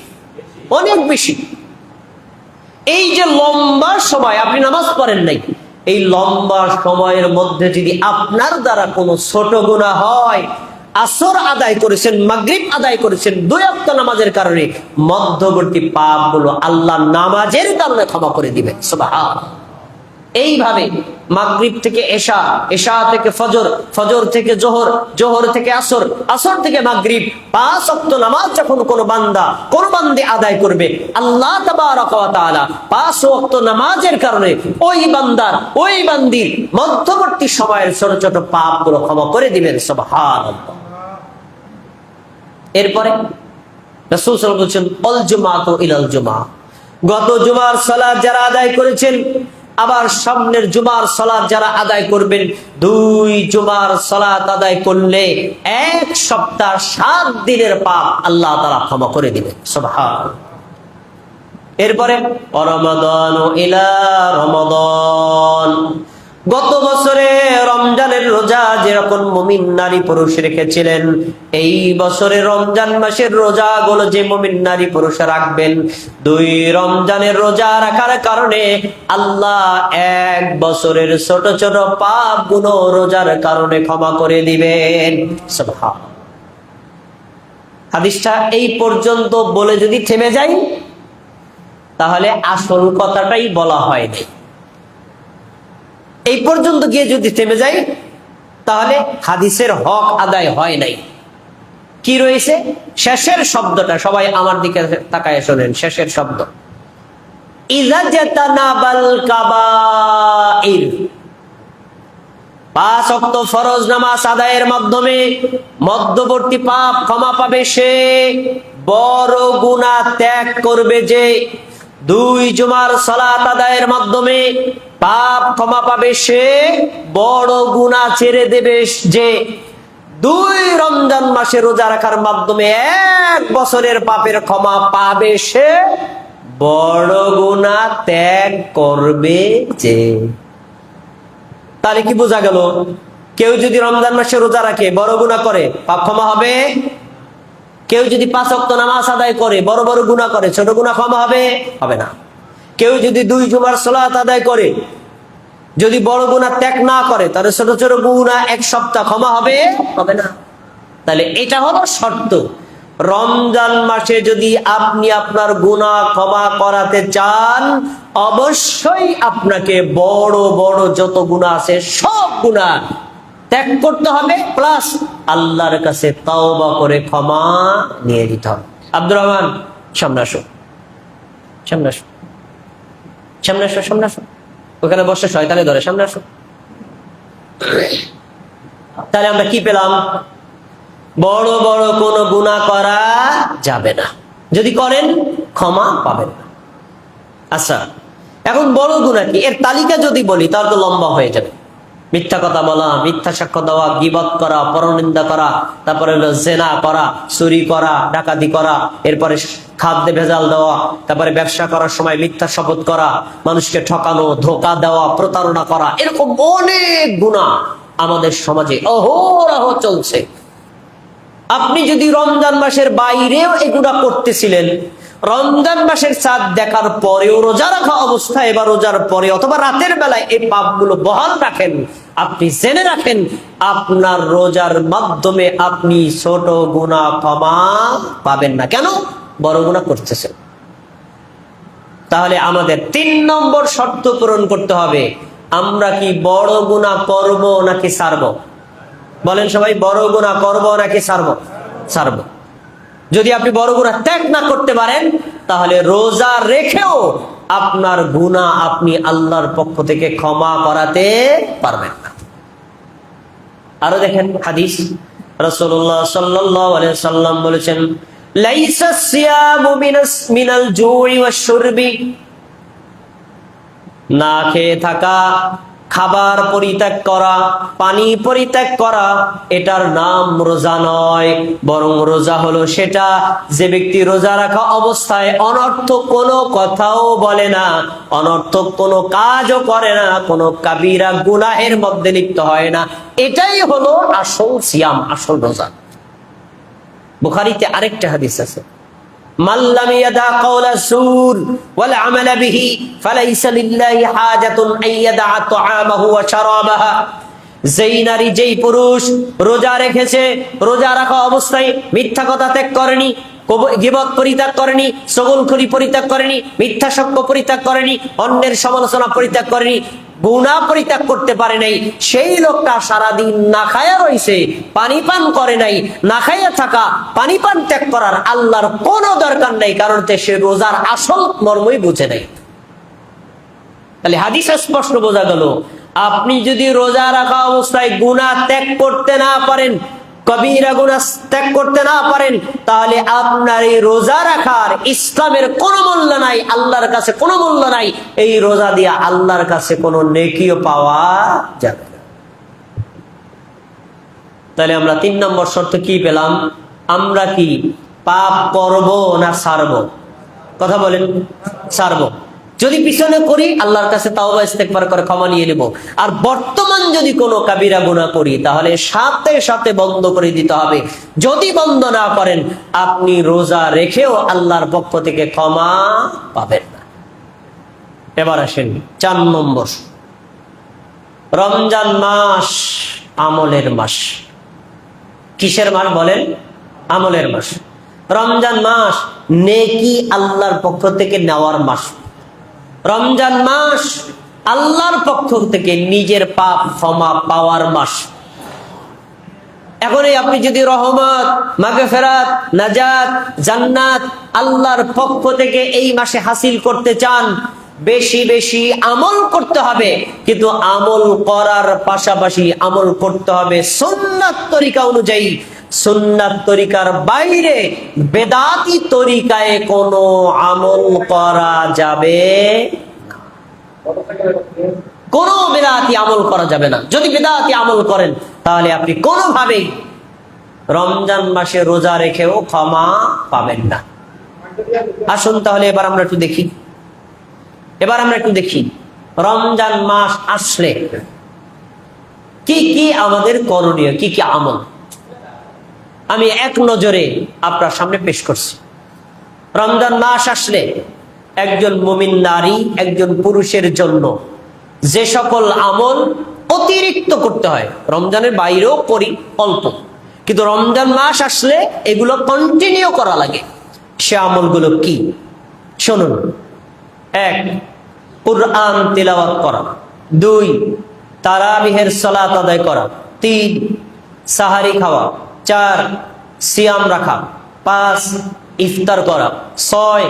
অনেক বেশি। এই যে লম্বা সময় আপনি নামাজ পড়েন নাই, এই লম্বা সময়ের মধ্যে যদি আপনার দ্বারা কোনো ছোট গুনাহ হয়, আসর আদায় করেছেন, মাগরিব আদায় করেছেন, 2 ওয়াক্ত নামাজের কারণে, মধ্যবর্তী পাপগুলো আল্লাহ নামাজের কারণে ক্ষমা করে দিবেন। সুবহানাল্লাহ। এইভাবে মাগরিব থেকে এশা, এশা থেকে ফজর, ফজর থেকে জোহর, জোহর থেকে আসর, আসর থেকে মাগরিব, 5 ওয়াক্ত নামাজ যখন কোন বান্দা কোন বান্দী আদায় করবে, আল্লাহ তাবারক ওয়া তাআলা 5 ওয়াক্ত নামাজের কারণে ওই বান্দার ওই বান্দির মধ্যবর্তী সময়ের ছোট ছোট পাপগুলো ক্ষমা করে দিবেন। সুবহানাল্লাহ। এরপরে রাসূল সাল্লাল্লাহু আলাইহি ওয়াসাল্লাম বলেছেন, আল জুমাতু ইলাল জুমআ, গত জুমার সালাত যারা আদায় করেছেন, আবার সামনের জুমার সালাত যারা আদায় করবেন, 2 জুমার সালাত আদায় করলে 1 সপ্তাহ 7 দিনের পাপ আল্লাহ তাআলা ক্ষমা করে দিবেন। সুবহানাল্লাহ। এরপরে রমাদান ইলা রমাদান, গত বছরে রমজানের রোজা যেরকম মুমিন নারী পুরুষ রেখেছিলেন, এই বছরে রমজান মাসের রোজাগুলো যে মুমিন নারী পুরুষ রাখবেন, 2 রমজানের রোজা রাখার কারণে আল্লাহ 1 বছরের ছোট ছোট পাপগুলো রোজার কারণে ক্ষমা করে দিবেন। সুবহানাল্লাহ। হাদিসটা এই পর্যন্ত বলে যদি থেমে যাই, তাহলে আসল কথাটাই বলা হয়নি। এই পর্যন্ত গিয়ে যদি থেমে যাই, তাহলে হাদিসের হক আদায় হয় নাই। কি রয়েছে? শেষের শব্দটা সবাই আমার দিকে তাকায় শোনেন, শেষের শব্দ ইযা জাতানাবাল কাবাইর, 5 ওয়াক্ত ফরজ নামাজ আদায়ের মাধ্যমে মধ্যবর্তী পাপ ক্ষমা পাবে সে, বড় গুনাহ ত্যাগ করবে যে, 2 জুমার সালাত আদায়ের মাধ্যমে পাপ ক্ষমা পাবে সে, বড় গুনাহ ছেড়ে দেবে যে, 2 রমজান মাসে রোজা রাখার মাধ্যমে 1 বছরের পাপের ক্ষমা পাবে সে, বড় গুনাহ ত্যাগ করবে যে। তাহলে কি বোঝা গেল? কেউ যদি রমজান মাসে রোজা রাখে, বড় গুনাহ করে, পাপ ক্ষমা হবে। কেউ যদি 5 ওয়াক্ত নামাজ আদায় করে, বড় বড় গুনাহ করে, ছোট গুনাহ ক্ষমা হবে? হবে না। কেউ যদি 2 জুমার সালাত আদায় করে, যদি বড় গুনাহ ত্যাগ না করে, তাহলে ছোট ছোট গুনাহ 1 সপ্তাহ ক্ষমা হবে? হবে না। তাহলে এটা হলো শর্ত। রমজান মাসে যদি আপনি আপনার গুনাহ ক্ষমা করাতে চান, অবশ্যই আপনাকে বড় বড় যত গুনাহ আছে সব গুনাহ ত্যাগ করতে হবে, প্লাস আল্লাহর কাছে তাওবা করে ক্ষমা নিয়ে নিতে হবে। আব্দুর রহমান, সামনে আসো, সামনে আসো, সামনে আসো, সামনে আসো। ওখানে বসে শয়তানে ধরে, সামনে আসো। তাহলে আমরা কি পেলাম? বড় বড় কোনো গুনাহ করা যাবে না, যদি করেন ক্ষমা পাবেন না। আচ্ছা, এখন বড় গুনাহ কি, এর তালিকা যদি বলি তাহলে তো লম্বা হয়ে যাবে। মিথ্যা কথা বলা, মিথ্যা সাক্ষ্য দেওয়া, গীবত করা, পরনিন্দা করা, তারপরে হলো জেনা করা, চুরি করা, ডাকাতি করা, এরপরে খাদ্যে ভেজাল দেওয়া, তারপরে ব্যবসা করার সময় মিথ্যা শপথ করা, মানুষকে ঠকানো, ধোঁকা দেওয়া, প্রতারণা করা, এরকম অনেক গুনাহ আমাদের সমাজে অহরহ চলছে। আপনি যদি রমজান মাসের বাইরেও এগুলা করতেছিলেন, রমজান মাসের চাঁদ দেখার পরেও রোজা রাখা অবস্থায় বা রোজার পরে অথবা রাতের বেলায় এই পাপগুলো বহাল রাখেন, আপনি জেনে রাখেন আপনার রোজার মাধ্যমে আপনি ছোট গুনাহ ক্ষমা পাবেন না। কেন? বড় গুনাহ করতেছেন। তাহলে আমাদের 3 নম্বর শর্ত পূরণ করতে হবে। আমরা কি বড় গুনাহ করব নাকি ছাড়ব? বলেন সবাই, বড় গুনাহ করব নাকি ছাড়ব? ছাড়ব। যদি আপনি বড় গুনাহ ত্যাগ না করতে পারেন, তাহলে রোজা রেখেও আপনার গুনাহ আপনি আল্লাহর পক্ষ থেকে ক্ষমা করাতে পারবেন না। আরো দেখেন হাদিস, রাসূলুল্লাহ সাল্লাল্লাহু আলাইহি ওয়াসাল্লাম বলেছেন, লাইসা সিয়ামু মিনাল জুই ওয়াশ শুরবি, না খেয়ে থাকা, খাবার পরিত্যাগ করা, পানি পরিত্যাগ করা, এটার নাম রোজা নয়। বরং রোজা হলো সেটা যে ব্যক্তি রোজা রাখা অবস্থায় অনর্থক কোনো কথাও বলে না, অনর্থক কোনো কাজও করে না, কোনো কাবিরা গুনাহের মধ্যে লিপ্ত হয় না। এটাই হলো আসল সিয়াম, আসল রোজা। বুখারীতে আরেকটা হাদিস আছে, মান লাম ইয়াদা কাওলা সুর ওয়াল আমালা বিহি ফালাইসা লিল্লাহি হাজাতুন আন ইয়াদা তাআমাহু ওয়া শারাবাহা। যেই নারী, যেই পুরুষ রোজা রেখেছে, রোজা রাখা অবস্থায় মিথ্যা কথা ত্যাগ করেনি, গীবত পরিত্যাগ করেনি, চগলখড়ি পরিত্যাগ করেনি, মিথ্যা সাক্ষ্য পরিত্যাগ করেনি, অন্যের সমালোচনা পরিত্যাগ করেনি, গুনাহ পরিত্যাগ করতে পারে নাই, সেই লোকটা সারাদিন না খায়া রয়েছে, পানি পান করে নাই। না খাইয়া থাকা, পানি পান ত্যাগ করার আল্লাহর কোনো দরকার নাই, কারণ সে রোজার আসল মর্মই বুঝে নাই। তাহলে হাদিসে স্পষ্ট বোঝা গেল, আপনি যদি রোজা রাখা অবস্থায় গুনাহ ত্যাগ করতে না পারেন, কবিরা গুনাহ ত্যাগ করতে না পারেন, তাহলে আপনার এই রোজা রাখার ইসলামের কোনো মূল্য নাই, আল্লাহর কাছে কোনো মূল্য নাই। এই রোজা দিয়ে আল্লাহর কাছে কোনো নেকিও পাওয়া যাবে না। তাহলে আমরা 3 নম্বর শর্ত কি পেলাম? আমরা কি পাপ করব না ছাড়ব? কথা বলেন, ছাড়ব। যদি পিছনে করি আল্লাহর কাছে তাওবা ইস্তেগফার করে ক্ষমা নিয়ে নেব। আর বর্তমান যদি কোনো কাবিরা গুনাহ করি, তাহলে সাথে সাথে বন্ধ করে দিতে হবে। যদি বন্ধ না করেন, আপনি রোজা রেখেও আল্লাহর পক্ষ থেকে ক্ষমা পাবেন না। এবার আসেন 4 নম্বর, রমজান মাস আমলের মাস। কিসের মাস বলেন? আমলের মাস। রমজান মাস নেকি আল্লাহর পক্ষ থেকে নেওয়ার মাস। রমজান মাস আল্লাহর পক্ষ থেকে নিজের পাপ ক্ষমা পাওয়ার মাস। এখন আপনি যদি রহমত, মাগফিরাত, নাজাত, জান্নাত আল্লাহর পক্ষ থেকে এই মাসে হাসিল করতে চান, বেশি বেশি আমল করতে হবে। কিন্তু আমল করার পাশাপাশি আমল করতে হবে সুন্নাত তরিকা অনুযায়ী। সুন্নাত তরিকার বাইরে বেদাতি তরিকায় কোনো আমল করা যাবে না। কোনো বেদাতি আমল করা যাবে না। যদি বেদাতি আমল করেন, তাহলে আপনি কোনোভাবেই রমজান মাসে রোজা রেখেও ক্ষমা পাবেন না। আসুন তাহলে এবার আমরা একটু দেখি রমজান মাস আসলে কি কি আমাদের করণীয়, কি কি আমল আমি এক নজরে আপনার সামনে পেশ করছি। রমজান মাস আসলে একজন মুমিন নারী, একজন পুরুষের জন্য যে সকল আমল অতিরিক্ত করতে হয়, রমজানের বাইরেও করি অল্প, কিন্তু রমজান মাস আসলে এগুলো কন্টিনিউ করা লাগে। সে আমলগুলো কি শুনুন। 1, কুরআন তিলাওয়াত করা। 2, তারাবিহের সালাত আদায় করা। 3, সাহারি খাওয়া। 4, সিয়াম রাখা। 5, ইফতার করা। 6,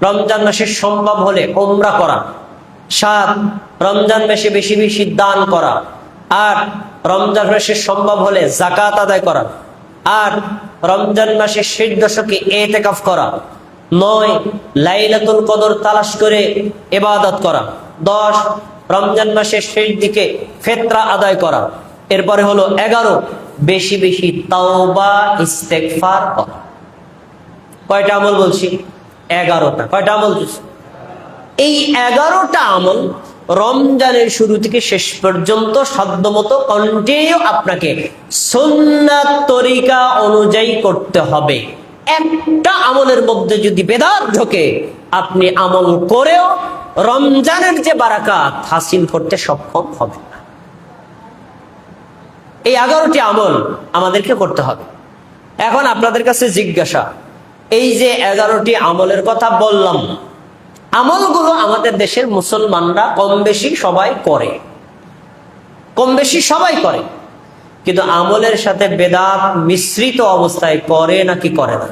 রমজান মাসে সম্ভব হলে উমরা করা। 7, রমজান মাসে বেশি বেশি দান করা। 8, রমজান মাসে সম্ভব হলে যাকাত আদায় করা। 8, রমজান মাসে শেষ দশকে ইতিকাফ করা। 9, লাইলাতুল কদর তালাশ করে ইবাদত করা। 10, রমজান মাসের শেষ দিকে ফিতরা আদায় করা। এরপরে হলো 11, বেশি বেশি তাওবা ইস্তেগফার করা। কয়টা আমল বলছি? 11টা। কয়টা আমল বলছি? এই 11টা আমল রমজানের শুরু থেকে শেষ পর্যন্ত সাধ্যমতো কন্টিনিউ আপনাকে সুন্নাত তরিকা অনুযায়ী করতে হবে। একটা আমলের মধ্যে যদি বেদাত ঢোকে, আপনি আমল করেও রমজানের যে বারাকাত হাসিল করতে সক্ষম হবেন না। এই 11টি আমল আমাদেরকে করতে হবে। এখন আপনাদের কাছে জিজ্ঞাসা, এই যে 11টি আমলের কথা বললাম, আমলগুলো আমাদের দেশের মুসলমানরা কম বেশি সবাই করে, কিন্তু আমলের সাথে বেদাত মিশ্রিত অবস্থায় করে নাকি করে না?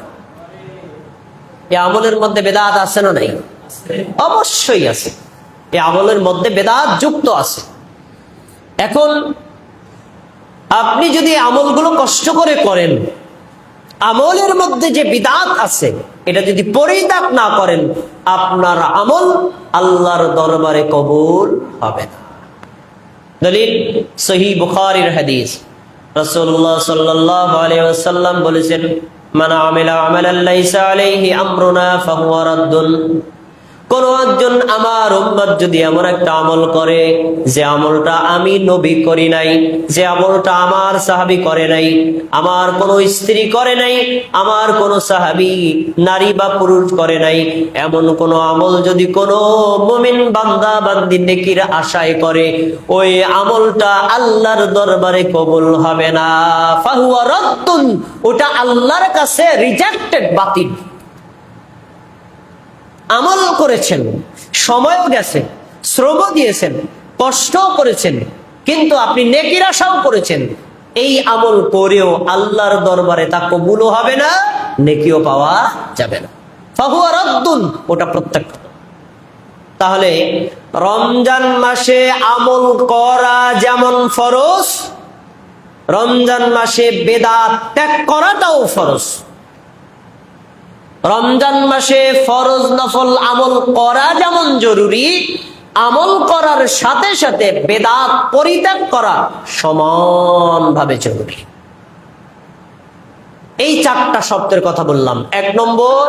এই আমলের মধ্যে বেদাত আছে না নাই? অবশ্যই আছে। এই আমলের মধ্যে বেদাত যুক্ত আছে। এখন আপনি যদি আমলগুলো কষ্ট করে করেন, আমলের মধ্যে যে বিদাত আছে এটা যদি পরিত্যাগ না করেন, আপনার আমল আল্লাহর দরবারে কবুল হবে না। দলিল সহিহ বুখারীর হাদিস, রাসূলুল্লাহ সাল্লাল্লাহু আলাইহি ওয়াসাল্লাম বলেছেন, মান আমিলা আমালান লাইসা আলাইহি আমরুনা ফাহুয়া রাদ্দুন। কোন একজন আমার উম্মত যদি এমন একটা আমল করে যে আমলটা আমি নবী করি নাই, যে আমলটা আমার সাহাবী করে নাই, আমার কোন স্ত্রী করে নাই, আমার কোন সাহাবী নারী বা পুরুষ করে নাই, এমন কোন আমল যদি কোন মুমিন বান্দা বান্দি নেকির আশায় করে, ওই আমলটা আল্লাহর দরবারে কবুল হবে না। ফাহুয়া রাদ্দুন, ওটা আল্লাহর কাছে রিজেক্টেড, বাতিল। আমল করেছেন, সময়ও গেছে, শ্রম দিয়েছেন, কষ্টও করেছেন, কিন্তু আপনি নেকির আশাও করেছেন, এই আমল করেও আল্লাহর দরবারে তা কবুলও হবে না, নেকিও পাওয়া যাবে না। ফাহুয়া রাদ্দুন, ওটা প্রত্যাখ্যাত। তাহলে রমজান মাসে আমল করা যেমন ফরজ, রমজান মাসে বেদাত ত্যাগ করাটাও ফরজ। রমজান মাসে ফরজ নফল আমল করা যেমন জরুরি, আমল করার সাথে সাথে বেদাত পরিত্যাগ করা সমানভাবে জরুরি। এই চারটা শব্দের কথা বললাম। 1 নম্বর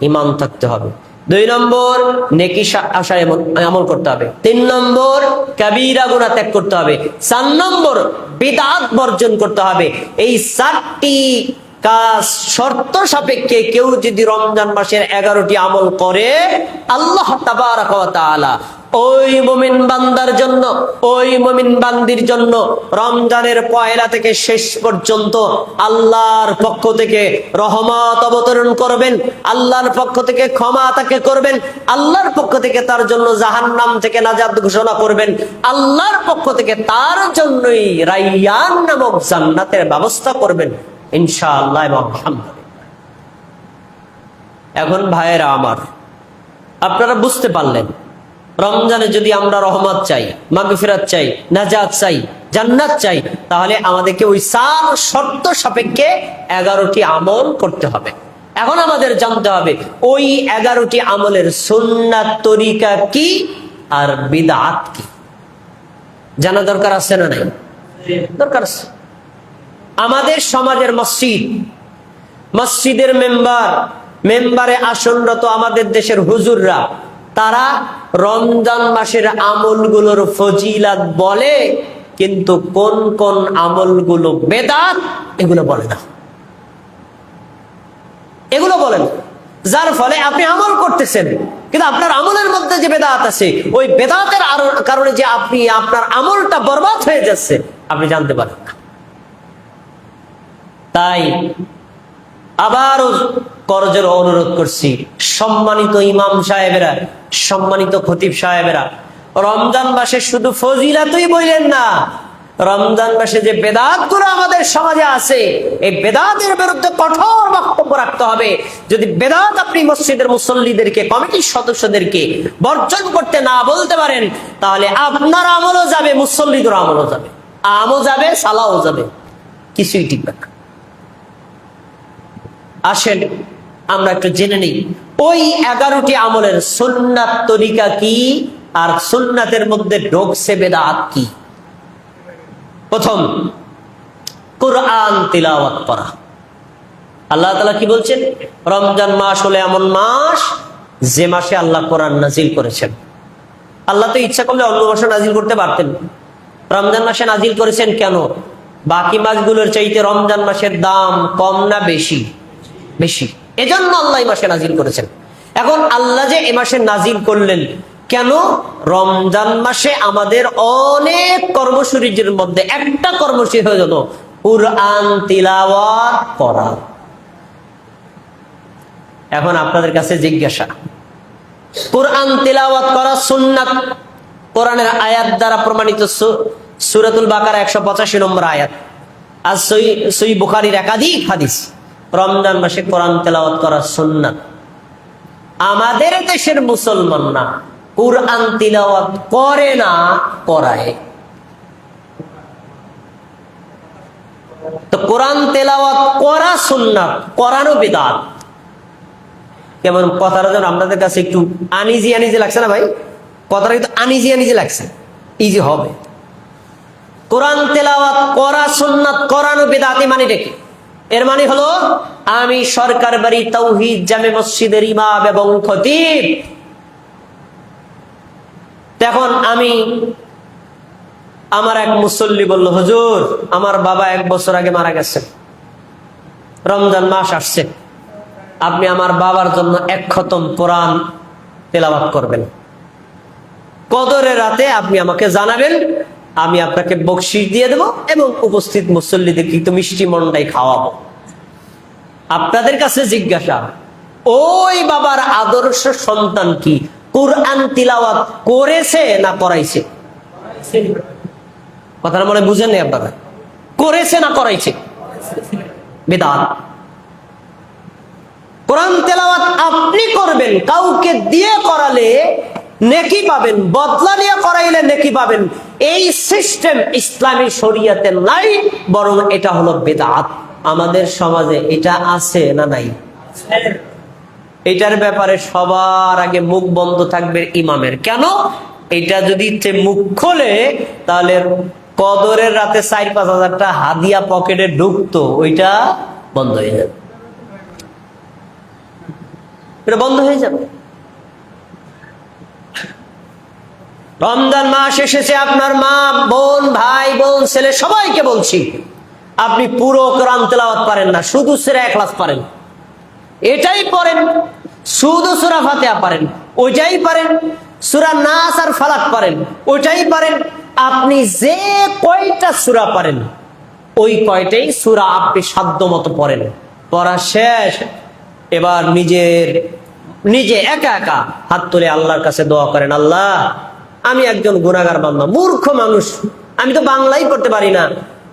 ঈমান থাকতে হবে, 2 নম্বর নেকি আশায় আমল করতে হবে, 3 নম্বর কাবীরা গুনাহ ত্যাগ করতে হবে, 4 নম্বর বিদআত বর্জন করতে হবে। এই 4টি কাজ শর্ত সাপেক্ষে কেউ যদি রমজান মাসের 11টি আমল করে, আল্লাহ তাবারক ওয়া তাআলা ওই মুমিন বান্দার জন্য, ওই মুমিন বান্দির জন্য রমজানের পয়লা থেকে শেষ পর্যন্ত আল্লাহর পক্ষ থেকে রহমত অবতরণ করবেন, আল্লাহর পক্ষ থেকে ক্ষমা তাকে করবেন, আল্লাহর পক্ষ থেকে তার জন্য জাহান্নাম থেকে নাজাত ঘোষণা করবেন, আল্লাহর পক্ষ থেকে তার জন্যই রাইয়ান নামক জান্নাতের ব্যবস্থা করবেন ইনশাআল্লাহ এবং আলহামদুলিল্লাহ। এখন ভাইয়েরা আমার, আপনারা বুঝতে পারলেন, রমজানে যদি আমরা রহমত চাই, মাগফিরাত চাই, নাজাত চাই, জান্নাত চাই, তাহলে আমাদেরকে ওই 4 শর্ত সাপেক্ষে 11টি আমল করতে হবে। এখন আমাদের জানতে হবে ওই 11টি আমলের সুন্নাত তরিকা কি আর বিদআত কি, জানা দরকার আছে না নাই? দরকার আছে। আমাদের সমাজের মসজিদের মেম্বারে আসনরত আমাদের দেশের হুজুররা, তারা রমজান মাসের আমলগুলোর ফজিলাত বলে, কিন্তু কোন কোন আমলগুলো বেদাত এগুলো বলে না, এগুলো বলেন। যার ফলে আপনি আমল করতেছেন, কিন্তু আপনার আমলের মধ্যে যে বেদাত আছে, ওই বেদাতের কারণে যে আপনার আমলটা বরবাদ হয়ে যাচ্ছে, আপনি জানতে পারেন না। তাই আবারও করজোর অনুরোধ করছি, সম্মানিত ইমাম সাহেবেরা, সম্মানিত খতিব সাহেবেরা, রমজান মাসে শুধু ফজিলাতই বললেন না, রমজান মাসে যে বেদাতগুলো আমাদের সমাজে আছে, এই বেদাতের বিরুদ্ধে কঠোর বক্তব্য রাখতে হবে। যদি বেদাত আপনি মসজিদের মুসল্লিদেরকে, কমিটির সদস্যদেরকে বর্জন করতে না বলতে পারেন, তাহলে আপনার আমলও যাবে, মুসল্লিদের আমলও যাবে, আমও যাবে, সালাও যাবে, কিছুই টিকবে না। আসেন আমরা একটু জেনে নিই ওই 11টি আমলের সুন্নাত তরিকা কি, আর সুন্নাতের মধ্যে ঢোকছে বেদাত কি। প্রথম, কুরআন তিলাওয়াত করা। আল্লাহ তাআলা কি বলছেন? রমজান মাস হলো এমন মাস যে মাসে আল্লাহ কোরআন নাজিল করেছেন। আল্লাহ তো ইচ্ছা করলে অন্য মাসে নাজিল করতে পারতেন, রমজান মাসে নাজিল করেছেন কেন? বাকি মাসগুলোর চাইতে রমজান মাসের দাম কম না বেশি? বেশি, এজন্য আল্লাহ এই মাসে নাজিল করেছেন। এখন আল্লাহ যে এ মাসে নাজিল করলেন কেন? রমজান মাসে আমাদের অনেক কর্মসূচির মধ্যে একটা কর্মসূচি হয়ে যেত কুরআন তিলাওয়াত করা। এখন আপনাদের কাছে জিজ্ঞাসা, কুরআন তিলাওয়াত করা সুন্নাত কোরআনের আয়াত দ্বারা প্রমাণিত। সূরাতুল বাকারা 185 নম্বর আয়াত, আর সহিহ বুখারীর একাধিক হাদিস, রমজান মাসে কোরআন তেলাওয়াত করা সুন্নাত। আমাদের দেশের মুসলমানরা কুরআন তিলাওয়াত করে না, করায়। তো কোরআন তেলাওয়াত করা সুন্নাত, করানো বিদআত। কেমন কথাটা যেন আপনাদের কাছে একটু আনিজি আনিজি লাগছে না ভাই? কথাটা কিন্তু আনিজি আনিজি লাগছে, ইজি হবে। কোরআন তেলাওয়াত করা সুন্নাত, করানো বিদআত, মানে কি? এর মানে হলো আমি সরকার বাড়ি তাওহীদ জামে মসজিদের ইমাম এবং খতিব, তখন আমি আমার এক মুসল্লি বলল, হুজুর আমার বাবা 1 বছর আগে মারা গেছে, রমজান মাস আসছে, আপনি আমার বাবার জন্য 1 খতম কোরআন তেলাওয়াত করবেন, কদরের রাতে আপনি আমাকে জানাবেন, আমি আপনাকে বকশিশ দিয়ে দেব এবং উপস্থিত মুসল্লিদের কিন্তু মিষ্টি মন্ডাই খাওয়াবো। আপনাদের কাছে জিজ্ঞাসা, ওই বাবার আদর্শ সন্তান কি কোরআন তিলাওয়াত করেছে না করাইছে? কথাটা মনে বুঝেন না আপনারা? করেছে না করাইছে? বিদআত। কোরআন তেলাওয়াত আপনি করবেন, কাউকে দিয়ে করালে নেকি পাবেন, বদলা নিয়ে করাইলে নেকি পাবেন, এই সিস্টেম ইসলামী শরীয়তে নাই, বরং এটা হলো বিদআত। আমাদের সমাজে এটা আছে না নাই? এটার ব্যাপারে সবার আগে মুখ বন্ধ থাকবে ইমামের। কেন? এটা যদি মুখ খোলে তাহলে কদরের রাতে 4-5 হাজারটা হাদিয়া পকেটে ঢুকতো, ওইটা বন্ধ হয়ে যাবে, এটা বন্ধ হয়ে যাবে। রমজান মাস এসেছে, আপনার মা, বোন, ভাই, বোন, ছেলে সবাইকে বলছি, আপনি পুরো কোরআন তেলাওয়াত পারেন না, শুধু সূরা ইখলাস পারেন, এটাই পড়েন। শুধু সূরা ফাতিহা পারেন, ওইটাই পারেন। সূরা নাস আর ফালাক পারেন, ওইটাই পারেন। আপনি যে কয়টা সূরা পারেন ওই কয়টাই সূরা আপনি সাধ্য মতো পড়েন। পড়া শেষ, এবার নিজে একা একা হাত তুলে আল্লাহর কাছে দোয়া করেন, আল্লাহ আমি একজন গুনাহগার বান্দা, মূর্খ মানুষ, আমি তো বাংলাই পড়তে পারি না,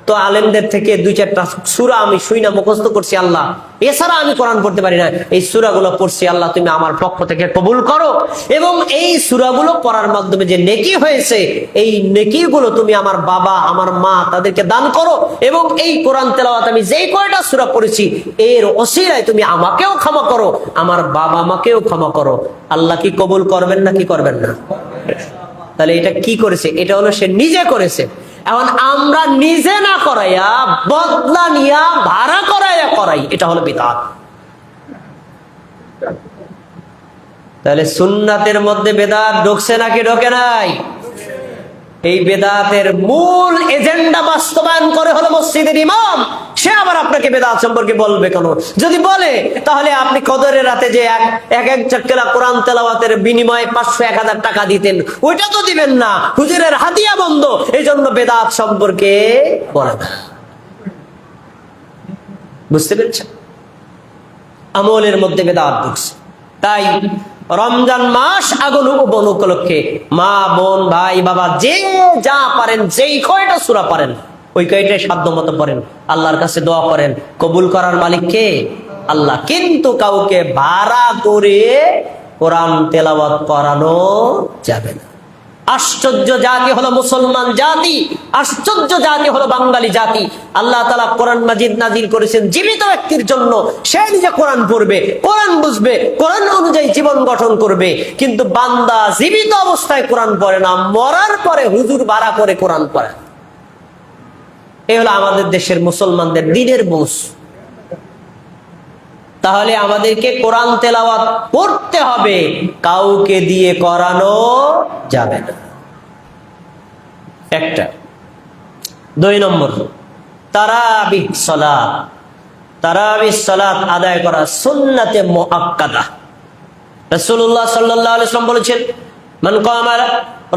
তো আলেমদের থেকে 2-4টা সূরা আমি শুইনা মুখস্থ করছি, আল্লাহ এছাড়া আমি কোরআন পড়তে পারি না, এই সূরাগুলো পড়ছি, আল্লাহ তুমি আমার পক্ষ থেকে কবুল করো, এবং এই সূরাগুলো পড়ার মাধ্যমে যে নেকি হয়েছে এই নেকিগুলো তুমি আমার বাবা, আমার মা, তাদেরকে দান করো, এবং এই কোরআন তেলাওয়াত আমি যেই কয়টা সূরা পড়েছি এর ওসিলায় তুমি আমাকেও ক্ষমা করো, আমার বাবা মাকেও ক্ষমা করো। আল্লাহ কি কবুল করবেন না কি করবেন না? তাহলে এটা কি করেছে? এটা হলো সে নিজে করেছে। এখন আমরা নিজে না করাইয়া বদলা নিয়া ভাড়া করাইয়া করাই, এটা হলো বিদআত। তাহলে সুন্নাতের মধ্যে বেদাত ঢুকছে নাকি ঢোকে নাই? এই বেদাতের মূল এজেন্ডা বাস্তবায়ন করে হলো মসজিদের ইমাম। সে আবার আপনাকে বেদাত সম্পর্কে বলবে কেন? যদি বলে তাহলে আপনি কদরের রাতে যে এক চক্কেরা কোরআন তেলাওয়াতের বিনিময়ে 500-1000 টাকা দিতেন, ওইটা তো দিবেন না, হুজুরের হাদিয়া বন্ধ, এই জন্য বেদাত সম্পর্কে বলে না। বুঝতে পেরেছেন? আমলের মধ্যে বেদাত ঢুকছে। তাই রমজান মাস আগমন উপলক্ষে মা, বোন, ভাই, বাবা যে যা পারেন, যেই কয়টা সূরা পারেন ওই কয়টাই সাধ্য মতো পড়েন, আল্লাহর কাছে দোয়া করেন। কবুল করার মালিক কে? আল্লাহ। কিন্তু কাউকে ভাড়া করে কোরআন তেলাওয়াত করানো যাবে না। আশ্চর্য জাতি হলো মুসলমান জাতি, আশ্চর্য জাতি হলো বাঙালি জাতি। আল্লাহ তাআলা কোরআন মাজিদ নাজিল করেছেন জীবিত ব্যক্তির জন্য, সে নিজে কোরআন পড়বে, কোরআন বুঝবে, কোরআন অনুযায়ী জীবন গঠন করবে। কিন্তু বান্দা জীবিত অবস্থায় কোরআন পড়ে না, মরার পরে হুজুর ভাড়া করে কোরআন পড়ে। এই হলো আমাদের দেশের মুসলমানদের দিনের বুঝ। তাহলে আমাদেরকে কোরআন তেলাওয়াত করতে হবে, কাউকে দিয়ে করানো যাবে না। একটা। 2 নম্বর, তারাবিহ সালাত। তারাবিহ সালাত আদায় করা সুন্নাতে মুআক্কাদা। রাসূলুল্লাহ সাল্লাল্লাহু আলাইহি ওয়াসাল্লাম বলেছেন, মান কামা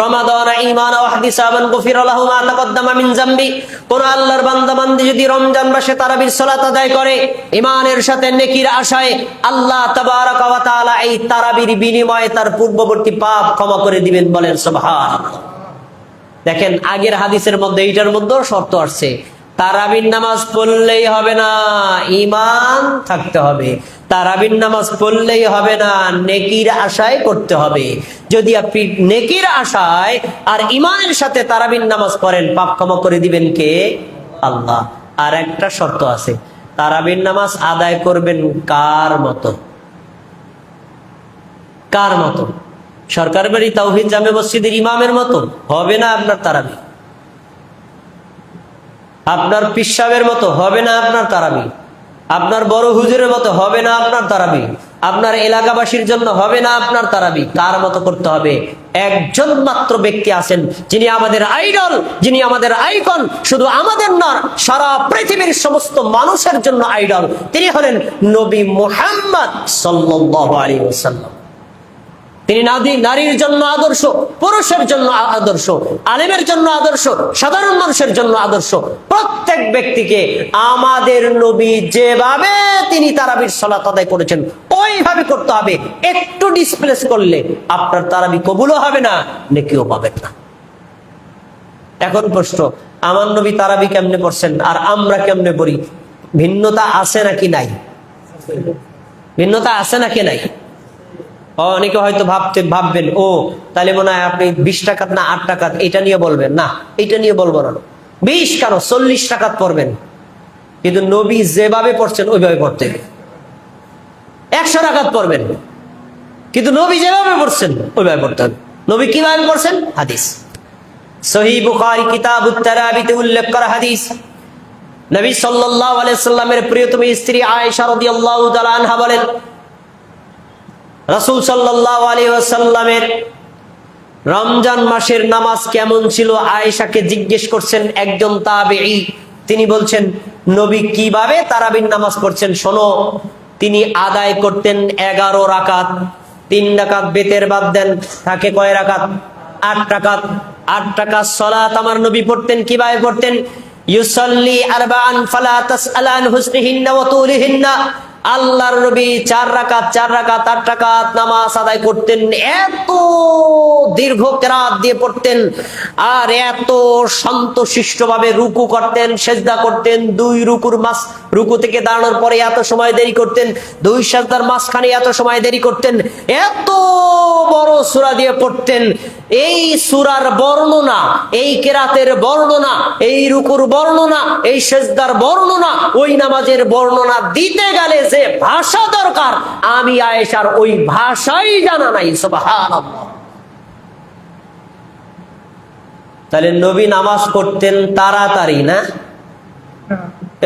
রমাদান ঈমানান ওয়া ইহতিসাবান গুফিরা লাহু মা তাকদ্দামা মিন যামবি। কোন আল্লাহর বান্দা বান্দি যদি রমজান মাসে তারাবির সালাত আদায় করে ঈমানের সাথে নেকির আশায়, আল্লাহ তাবারক ওয়া তাআলা এই তারাবির বিনিময়ে তার পূর্ববর্তী পাপ ক্ষমা করে দিবেন। বলেন সুবহানাল্লাহ। দেখেন আগের হাদিসের মধ্যে এইটার মধ্যেও শর্ত আসছে, তারাবির নামাজ পড়লেই হবে না, ঈমান থাকতে হবে। তারাবির নামাজ পড়লেই হবে না, নেকির আশায় করতে হবে। যদি আপনি নেকির আশায় আর ইমানের সাথে তারাবির নামাজ পড়েন, পাপ ক্ষমা করে দিবেন কে? আল্লাহ। আর একটা শর্ত আছে, তারাবির নামাজ আদায় করবেন কার মতো? কার মতো? সরকার বাড়ি তাওহীদ জামে মসজিদের ইমামের মতো হবে না আপনার তারাবি। আপনার পীর সাহেবের মতো হবে না আপনার তারাবি। আপনার বড় হুজুরের মতো হবে না আপনার তারাবি। আপনার এলাকাবাসীর জন্য হবে না আপনার তারাবি। কার মতো করতে হবে? একজন মাত্র ব্যক্তি আছেন যিনি আমাদের আইডল, যিনি আমাদের আইকন, শুধু আমাদের না, সারা পৃথিবীর সমস্ত মানুষের জন্য আইডল। তিনি হলেন নবী মুহাম্মদ সাল্লাল্লাহু আলাইহি ওয়াসাল্লাম। তিনি নারীর জন্য আদর্শ, পুরুষের জন্য আদর্শ, আলেমের জন্য আদর্শ, সাধারণ মানুষের জন্য আদর্শ। প্রত্যেক ব্যক্তিকে আমাদের নবী যেভাবে তিনি তারাবির সালাত আদায় করেছেন ওইভাবে করতে হবে। একটু ডিসপ্লেস করলে আপনার তারাবি কবুলও হবে না, নেকিও পাবেন না। এখন প্রশ্ন, আমার নবী তারাবি কেমনে পড়ছেন আর আমরা কেমনে পড়ি? ভিন্নতা আছে নাকি নাই? ভিন্নতা আছে নাকি নাই? অনেকে হয়তো ভাববেন, ও তাহলে মনে হয় আপনি 20 টাকাত না 8 টাকাত এটা নিয়ে বলবেন। না, এটা নিয়ে বলবো না। 20 কেন, 40 টাকাত পড়বেন, কিন্তু নবী যেভাবে পড়ছেন ওইভাবে পড়তে হবে। 100 টাকাত পড়বেন, কিন্তু নবী যেভাবে পড়ছেন ওইভাবে পড়তে হবে। নবী কিভাবে পড়ছেন? হাদিস সহিহ বুখারী কিতাবুত তারাবিতে উল্লেখ করা হাদিস। নবী সাল্লাল্লাহু আলাইহি সাল্লামের প্রিয়তমী স্ত্রী আয়েশা রাদিয়াল্লাহু তাআলা আনহা বলেন, রাসূল সাল্লাল্লাহু আলাইহি ওয়াসাল্লামের রমজান মাসের নামাজ কেমন ছিল আয়েশাকে জিজ্ঞেস করছেন একজন তাবেঈ। তিনি বলছেন, নবী কিভাবে তারাবির নামাজ পড়ছেন শোনো। তিনি আদায় করতেন 11 রাকাত। 3 রাকাত বেতের বাদ দেন, থাকে কয় রাকাত? 8 রাকাত। 8 রাকাত সালাত আমার নবী পড়তেন। কিভাবে পড়তেন? ইউসাল্লি আরবাআন ফালা তাসআলান হুসনিহিন্না ওয়া তুলিহিন্না। আল্লাহর নবী 4 রাকাত 8 রাকাত নামাজ আদায় করতেন। এত দীর্ঘ কেরাত দিয়ে পড়তেন আর এত শান্তশিষ্ট ভাবে রুকু করতেন, সেজদা করতেন। 2 রুকু থেকে দাঁড়ানোর পরে এত সময় দেরি করতেন, 2 সেজদার মাঝখানে এত সময় দেরি করতেন। এত বড় সূরা দিয়ে পড়তেন। এই সূরার বর্ণনা, এই কেরাতের বর্ণনা, এই রুকুর বর্ণনা, এই সেজদার বর্ণনা, ওই নামাজের বর্ণনা দিতে গেলে যে ভাষা দরকার, আমি আয়েশার ওই ভাষাই জানা নাই। সুবহানাল্লাহ। তাহলে নবী নামাজ পড়তেন তাড়াতাড়ি না?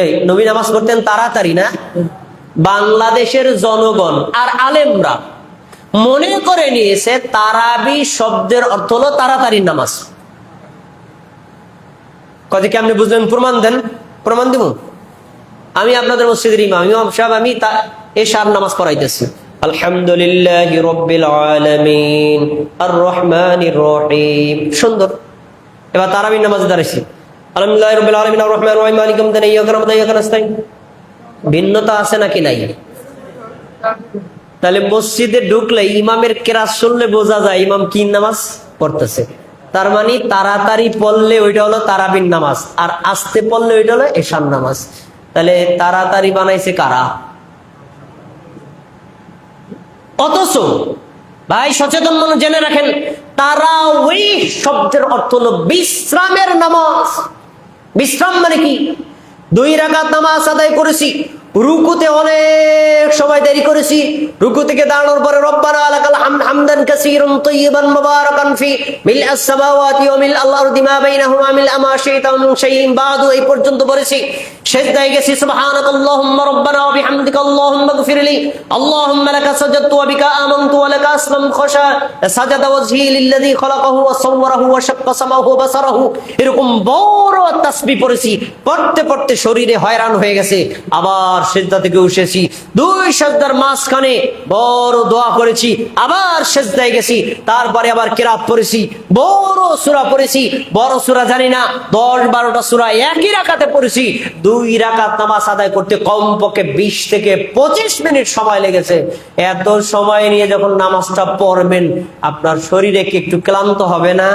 এই নবী নামাজ পড়তেন তাড়াতাড়ি না? বাংলাদেশের জনগণ আর আলেমরা মনে করে নিয়েছে তারাবি শব্দের অর্থ হলো তাড়াতাড়ি নামাজ। কত কেমনে বুঝলেন? প্রমাণ দেন, প্রমাণ দিব। আমি আপনাদের মসজিদের ইমাম সাহেব, আমি এশার নামাজ পড়াইতেছি। আলহামদুলিল্লাহি রাব্বিল আলামিন আর রহমানির রহিম, সুন্দর। এবার তারাবির নামাজে দাঁড়াইছি, আলহামদুলিল্লাহি রাব্বিল আলামিন আর রহমানির রহিম মালিকি ইয়াউমিদ্দিন ইয়্যাকা না'বুদু ওয়া ইয়্যাকা নাস্তাইন। ভিন্নতা আছে নাকি নাই? তাহলে মসজিদে ঢুকলে ইমামের কেরাত শুনলে বোঝা যায় ইমাম কি নামাজ পড়তেছে। তার মানে তাড়াতাড়ি পড়লে ওইটা হলো তারাবির নামাজ, আর আস্তে পড়লে ওইটা হলো এশার নামাজ। তাহলে তাড়াতাড়ি বানাইছে কারা? অথচ ভাই সচেতন মানুষ জেনে রাখেন, তারাউইহ শব্দের অর্থ হলো বিশ্রামের নামাজ। বিশ্রাম মানে কি? 2 রাকাত নামাজ আদায় করেছি, রুকুতে অনেক সময় দেরি করেছি, রুকু থেকে দাঁড়ানোর পরে রব্বানা লাকাল হামদ হামদান কাসীরান তাইয়িবান মুবারাকান ফি মিলআস সামাওয়াতি ওয়া মিলআল আরদি মা বাইনাহুমা মিলআ মা শাইতা মিন শাইইন বাদু, এই পর্যন্ত পড়েছি। সেজদায় গেছি, সুবহানাকাল্লাহুম্মা রাব্বানা ওয়া বিহামদিকা আল্লাহুম্মা গফিরলি আল্লাহুম্মা লাকা সাজাদতু ওয়া বিকা আমানতু ওয়া লাকা আসলামতু খাশা সাজাদা ওয়াজহি লিল্লাযী খালাকাহু ওয়া সাওয়ারাহু ওয়া শাক্কা সামাহু ওয়া বাসারাহু। এরকম বড় তাসবিহ পড়েছি, পড়তে পড়তে শরীরে হয়রান হয়ে গেছে। আবার সেজদা থেকে উঠেছি, 2 সেজদার মাঝখানে বড় দোয়া করেছি, আবার সেজদায় গেছি, তারপরে আবার কিরাত পড়েছি, বড় সূরা পড়েছি। বড় সূরা জানি না, 10-12টা সূরা একই রাকাতে পড়েছি। 2 রাকাত নামাজ আদায় করতে কমপক্ষে 20 থেকে 25 মিনিট সময় লেগেছে। এত সময় নিয়ে যখন নামাজটা পড়বেন, আপনার শরীরে কি একটু ক্লান্ত হবে না?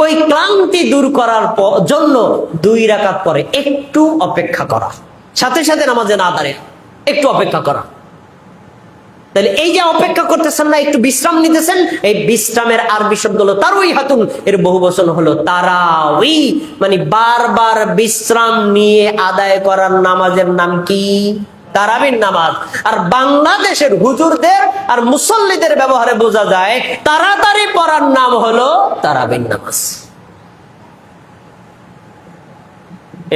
ওই ক্লান্তি দূর করার জন্য 2 রাকাত পরে একটু অপেক্ষা করা, সাথে সাথে নামাজে না দাঁড়িয়ে একটু অপেক্ষা করা। তাহলে এই যে অপেক্ষা করতেছেন না, একটু বিশ্রাম নিতেছেন, এই বিশ্রামের আরবি শব্দ হলো তারউই হাতুন, এর বহু বচন হলো তারাউই, মানে বারবার বিশ্রাম নিয়ে আদায় করার নামাজের নাম কি? তারাবির নামাজ। আর বাংলাদেশের হুজুরদের আর মুসল্লিদের ব্যবহারে বোঝা যায় তাড়াতাড়ি পড়ার নাম হলো তারাবির নামাজ।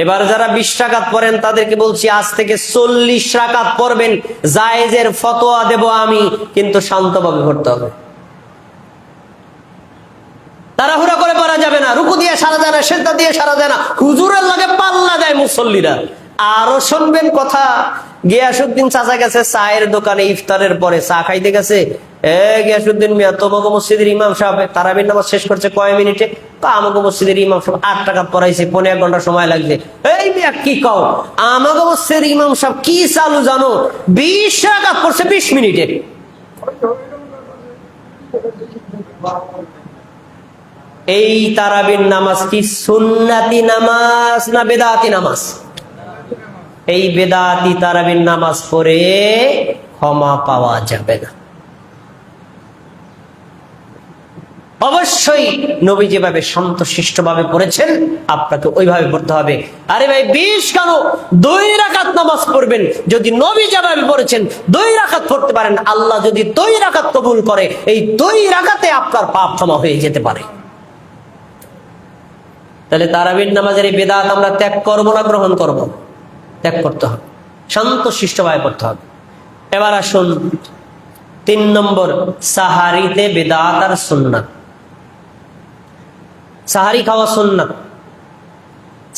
এবার যারা 20 রাকাত পড়েন তাদেরকে বলছি আজ থেকে 40 রাকাত পড়বেন, জায়েজের ফতোয়া দেব আমি, কিন্তু শান্তভাবে পড়তে হবে, তাড়াহুড়া করে পড়া যাবে না, রুকু দিয়ে সারা যায় না, সিজদা দিয়ে সারা যায় না, হুজুরের লাগে পাল্লা দেয় মুসল্লিরা। আরো শুনবেন কথা, গিয়াসউদ্দিন চাচা গেছে চায়ের দোকানে, ইফতারের পরে চা খাইতে গেছে। গিয়াসউদ্দিন মিয়া, তোমাকে মসজিদের ইমাম সাহেব তারাবির নামাজ শেষ করছে কয় মিনিটে? আমাকে মসজিদের ইমাম সাহেব 8 টাকা পড়াইছে, 1.5 ঘন্টা সময় লাগছে। এই মিয়া কি কও, আমাকে মসজিদের ইমাম সাহেব কি চালু জানো, 20 রাকাত পড়ছে 20 মিনিটে। এই তারাবির নামাজ কি সুন্নাতি নামাজ না বেদাতি নামাজ? এই বেদাতি তারাবির নামাজ পড়ে ক্ষমা পাওয়া যাবে না। অবশ্যই নবী যেভাবে শান্তশিষ্ট ভাবে পড়েছেন আপনাকে ওইভাবে পড়তে হবে। আরে ভাই 20 কেন, 2 রাকাত নামাজ পড়বেন, যদি নবী যেভাবে পড়েছেন 2 রাকাত পড়তে পারেন, আল্লাহ যদি 2 রাকাত কবুল করে, এই 2 রাকাতে আপনার পাপ ক্ষমা হয়ে যেতে পারে। তাহলে তারাবির নামাজের এই বেদাত আমরা ত্যাগ করবো না গ্রহণ করব? ত্যাগ করতে হবে, শান্তশিষ্ট ভাবে পড়তে হবে। এবার আসুন 3 নম্বর, সাহারিতে বেদাত আর সুন্নাত। সাহারি খাওয়া সুন্নাত,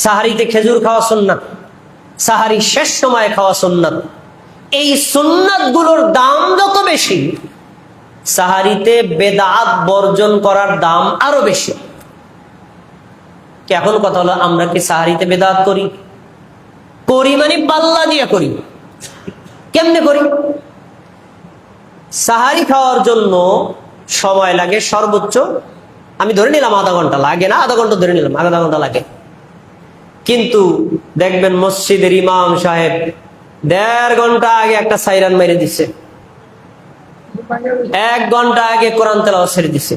সাহারিতে খেজুর খাওয়া সুন্নাত, সাহারি শেষ সময় খাওয়া সুন্নাত। এই সুন্নাত গুলোর দাম যত বেশি, সাহারিতে বেদাত বর্জন করার দাম আরো বেশি। এখন কথা হলো, আমরা কি সাহারিতে বেদাত করি? করি মানে পাল্লা দিয়ে করি। কেমনে করি? সাহারি খাওয়ার জন্য সময় লাগে সর্বোচ্চ, আমি ধরে নিলাম আধা ঘন্টা, লাগে না আধা ঘন্টা, ধরে নিলাম আধা ঘন্টা লাগে। কিন্তু দেখবেন মসজিদের ইমাম সাহেব 1.5 ঘন্টা আগে একটা সাইরান মেরে দিছে, 1 ঘন্টা আগে কোরআন তেলাওয়াত ছেড়ে দিছে,